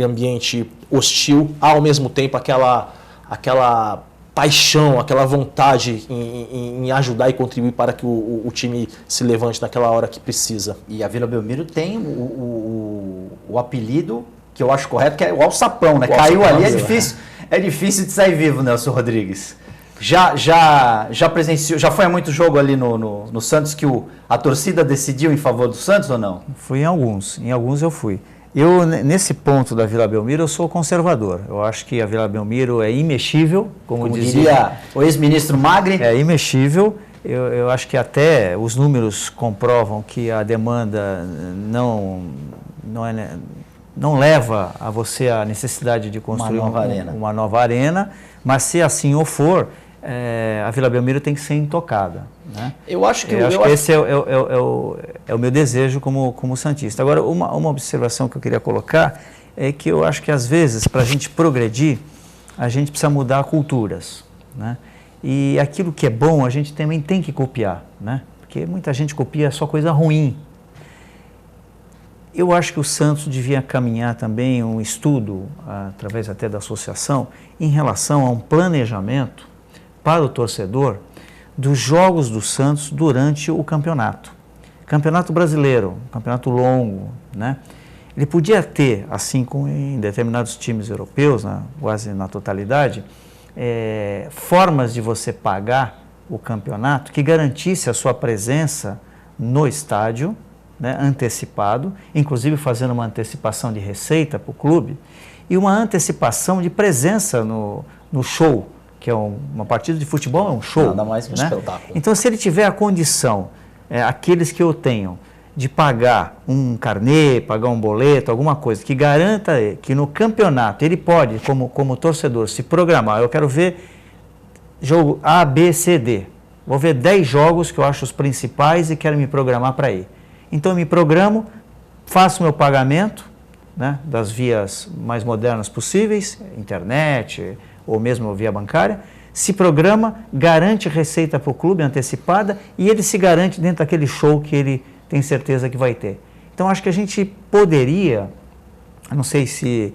ambiente hostil, há ao mesmo tempo aquela paixão, aquela vontade em ajudar e contribuir para que o time se levante naquela hora que precisa. E a Vila Belmiro tem o apelido que eu acho correto, que é o alçapão, né? Caiu ali, é difícil de sair vivo, Nelson Rodrigues. Já presenciou, já foi a muito jogo ali no Santos que a torcida decidiu em favor do Santos ou não? Fui em alguns eu fui. Eu, nesse ponto da Vila Belmiro, eu sou conservador. Eu acho que a Vila Belmiro é imexível, como diria o ex-ministro Magri. É imexível. Eu acho que até os números comprovam que a demanda não leva a você a necessidade de construir uma nova arena, mas se assim o for, a Vila Belmiro tem que ser intocada. Né? Eu acho que esse é o meu desejo como santista. Agora, uma observação que eu queria colocar é que eu acho que às vezes, para a gente progredir, a gente precisa mudar culturas. Né? E aquilo que é bom, a gente também tem que copiar, né? Porque muita gente copia só coisa ruim. Eu acho que o Santos devia caminhar também um estudo, através até da associação, em relação a um planejamento para o torcedor dos jogos do Santos durante o campeonato. Campeonato brasileiro, campeonato longo, né? Ele podia ter, assim como em determinados times europeus, quase na totalidade, formas de você pagar o campeonato que garantisse a sua presença no estádio, né, antecipado, inclusive fazendo uma antecipação de receita para o clube e uma antecipação de presença no show, que é uma partida de futebol, é um show. Nada mais que um espetáculo. Então, se ele tiver a condição, aqueles que eu tenho, de pagar um carnê, pagar um boleto, alguma coisa que garanta que no campeonato ele pode, como torcedor, se programar. Eu quero ver jogo A, B, C, D. Vou ver 10 jogos que eu acho os principais e quero me programar para ir. Então, eu me programo, faço meu pagamento, né, das vias mais modernas possíveis, internet ou mesmo via bancária, se programa, garante receita para o clube antecipada e ele se garante dentro daquele show que ele tem certeza que vai ter. Então, acho que a gente poderia, não sei se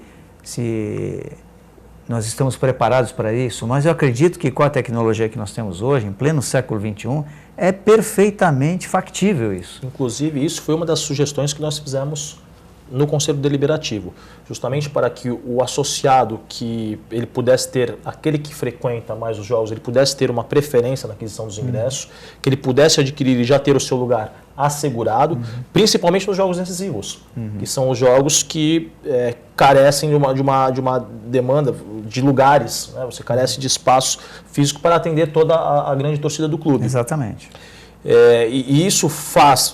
nós estamos preparados para isso, mas eu acredito que com a tecnologia que nós temos hoje, em pleno século XXI, é perfeitamente factível isso. Inclusive, isso foi uma das sugestões que nós fizemos no Conselho Deliberativo, justamente para que o associado, que ele pudesse ter, aquele que frequenta mais os jogos, ele pudesse ter uma preferência na aquisição dos ingressos, que ele pudesse adquirir e já ter o seu lugar assegurado, principalmente nos jogos decisivos, que são os jogos que carecem de uma demanda de lugares, né? Você carece de espaço físico para atender toda a grande torcida do clube. Exatamente. E isso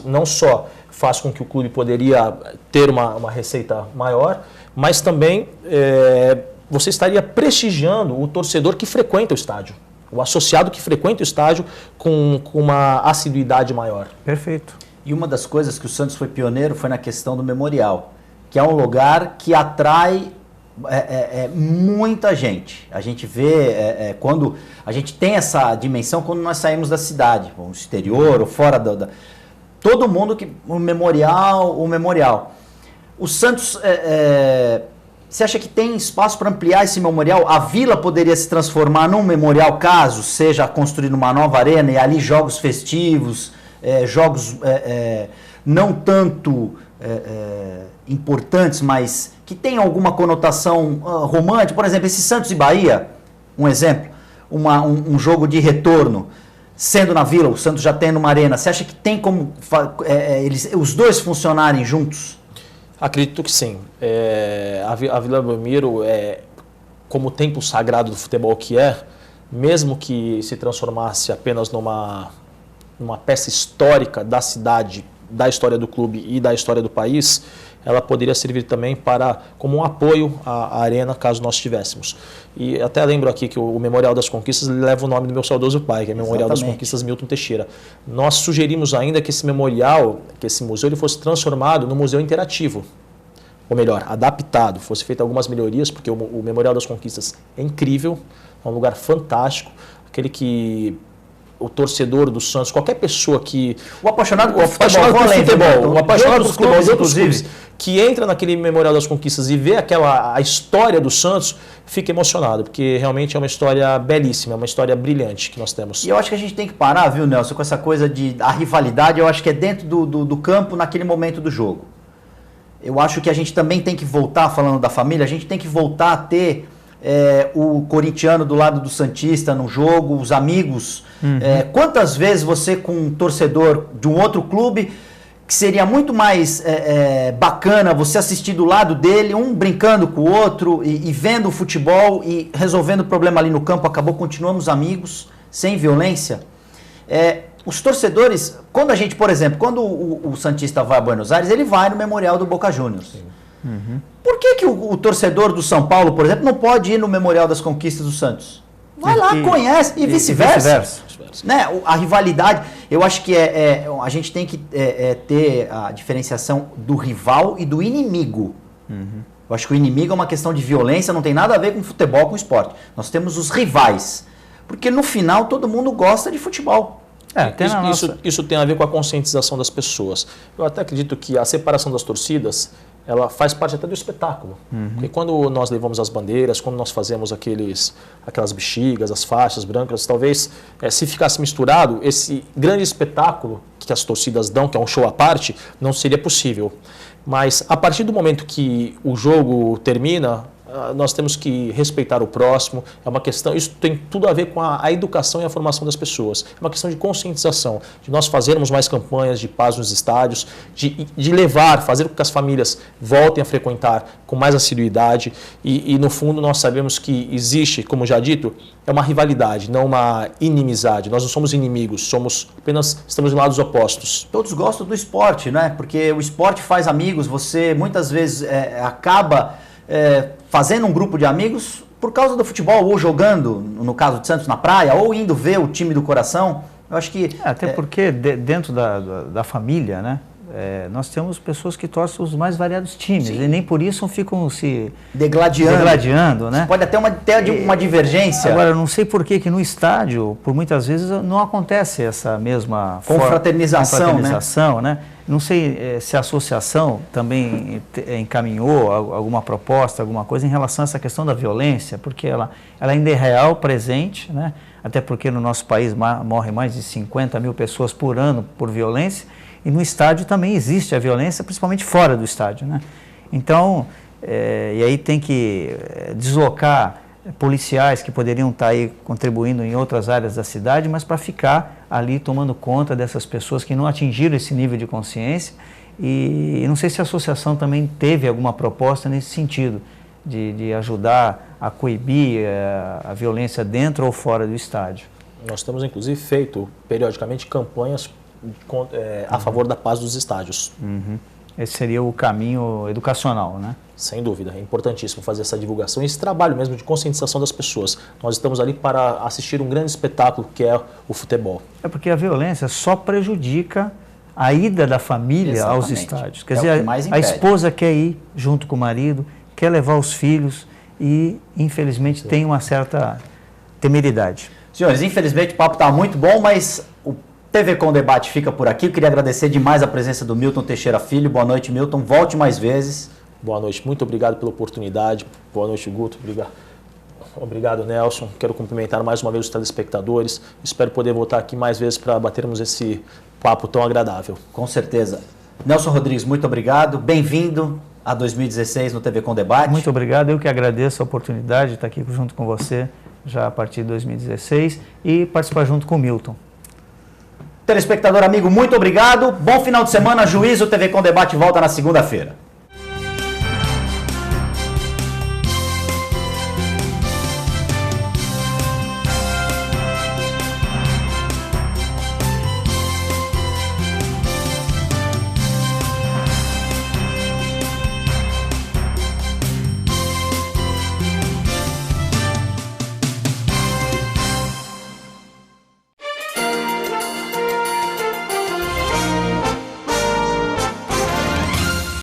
não só faz com que o clube poderia ter uma receita maior, mas também você estaria prestigiando o torcedor que frequenta o estádio, o associado que frequenta o estádio com uma assiduidade maior. Perfeito. E uma das coisas que o Santos foi pioneiro foi na questão do memorial, que é um lugar que atrai muita gente. A gente vê, quando a gente tem essa dimensão, quando nós saímos da cidade, no exterior ou fora todo mundo que o memorial. O Santos, você acha que tem espaço para ampliar esse memorial? A Vila poderia se transformar num memorial caso seja construída uma nova arena e ali jogos festivos, jogos não tanto importantes, mas que tenham alguma conotação romântica. Por exemplo, esse Santos e Bahia, um exemplo, um jogo de retorno. Sendo na Vila, o Santos já tendo uma arena, você acha que tem como os dois funcionarem juntos? Acredito que sim. A Vila Belmiro, como o templo sagrado do futebol que mesmo que se transformasse apenas numa peça histórica da cidade da história do clube e da história do país, ela poderia servir também como um apoio à arena, caso nós tivéssemos. E até lembro aqui que o Memorial das Conquistas leva o nome do meu saudoso pai, que é o Memorial das Conquistas Milton Teixeira. Nós sugerimos ainda que esse memorial, que esse museu, ele fosse transformado num museu interativo. Ou melhor, adaptado, fosse feita algumas melhorias, porque o Memorial das Conquistas é incrível, é um lugar fantástico, aquele que o torcedor do Santos, qualquer pessoa que... O apaixonado por futebol, o apaixonado por futebol, inclusive, que entra naquele Memorial das Conquistas e vê a história do Santos, fica emocionado, porque realmente é uma história belíssima, é uma história brilhante que nós temos. E eu acho que a gente tem que parar, viu, Nelson, com essa coisa a rivalidade, eu acho que é dentro do campo, naquele momento do jogo. Eu acho que a gente também tem que voltar, falando da família, a gente tem que voltar a ter o corintiano do lado do santista no jogo, os amigos. Quantas vezes você, com um torcedor de um outro clube, que seria muito mais bacana você assistir do lado dele, um brincando com o outro e vendo o futebol e resolvendo o problema ali no campo, continuamos amigos, sem violência. Os torcedores, quando a gente, por exemplo, quando o santista vai a Buenos Aires, ele vai no Memorial do Boca Juniors. Por que o torcedor do São Paulo, por exemplo, não pode ir no Memorial das Conquistas do Santos? Vai lá, conhece, e vice-versa. Né? A rivalidade, eu acho que a gente tem que ter a diferenciação do rival e do inimigo. Eu acho que o inimigo é uma questão de violência, não tem nada a ver com futebol, com esporte. Nós temos os rivais, porque no final todo mundo gosta de futebol. Isso tem a ver com a conscientização das pessoas. Eu até acredito que a separação das torcidas, ela faz parte até do espetáculo. Porque quando nós levamos as bandeiras, quando nós fazemos aquelas bexigas, as faixas brancas, talvez se ficasse misturado, esse grande espetáculo que as torcidas dão, que é um show à parte, não seria possível. Mas a partir do momento que o jogo termina, nós temos que respeitar o próximo, é uma questão, isso tem tudo a ver com a educação e a formação das pessoas, é uma questão de conscientização, de nós fazermos mais campanhas de paz nos estádios, de fazer com que as famílias voltem a frequentar com mais assiduidade e no fundo nós sabemos que existe, como já dito, é uma rivalidade, não uma inimizade, nós não somos inimigos, estamos em lados opostos. Todos gostam do esporte, né? Porque o esporte faz amigos, você muitas vezes acaba... fazendo um grupo de amigos por causa do futebol, ou jogando, no caso de Santos, na praia, ou indo ver o time do coração. Eu acho que... Até porque dentro da família, né, nós temos pessoas que torcem os mais variados times, e nem por isso ficam se degladiando, né? Pode até ter uma divergência. Agora, eu não sei por que no estádio, por muitas vezes, não acontece essa mesma confraternização, né? Não sei se a associação também encaminhou alguma proposta, alguma coisa em relação a essa questão da violência, porque ela ainda é real, presente, né? Até porque no nosso país morrem mais de 50 mil pessoas por ano por violência, e no estádio também existe a violência, principalmente fora do estádio, né? Então, e aí tem que deslocar policiais que poderiam estar aí contribuindo em outras áreas da cidade, mas para ficar ali tomando conta dessas pessoas que não atingiram esse nível de consciência. E não sei se a associação também teve alguma proposta nesse sentido, de ajudar a coibir a violência dentro ou fora do estádio. Nós temos inclusive feito periodicamente campanhas a favor da paz dos estádios. Esse seria o caminho educacional, né? Sem dúvida, é importantíssimo fazer essa divulgação e esse trabalho mesmo de conscientização das pessoas. Nós estamos ali para assistir um grande espetáculo que é o futebol. É porque a violência só prejudica a ida da família aos estádios. Quer dizer, a esposa quer ir junto com o marido, quer levar os filhos e, infelizmente, tem uma certa temeridade. Senhores, infelizmente o papo está muito bom, mas o TV Com Debate fica por aqui. Eu queria agradecer demais a presença do Milton Teixeira Filho. Boa noite, Milton. Volte mais vezes. Boa noite. Muito obrigado pela oportunidade. Boa noite, Guto. Obrigado, Nelson. Quero cumprimentar mais uma vez os telespectadores. Espero poder voltar aqui mais vezes para batermos esse papo tão agradável. Com certeza. Nelson Rodrigues, muito obrigado. Bem-vindo a 2016 no TV Com Debate. Muito obrigado. Eu que agradeço a oportunidade de estar aqui junto com você já a partir de 2016 e participar junto com o Milton. Telespectador amigo, muito obrigado. Bom final de semana. Juízo TV Com Debate volta na segunda-feira.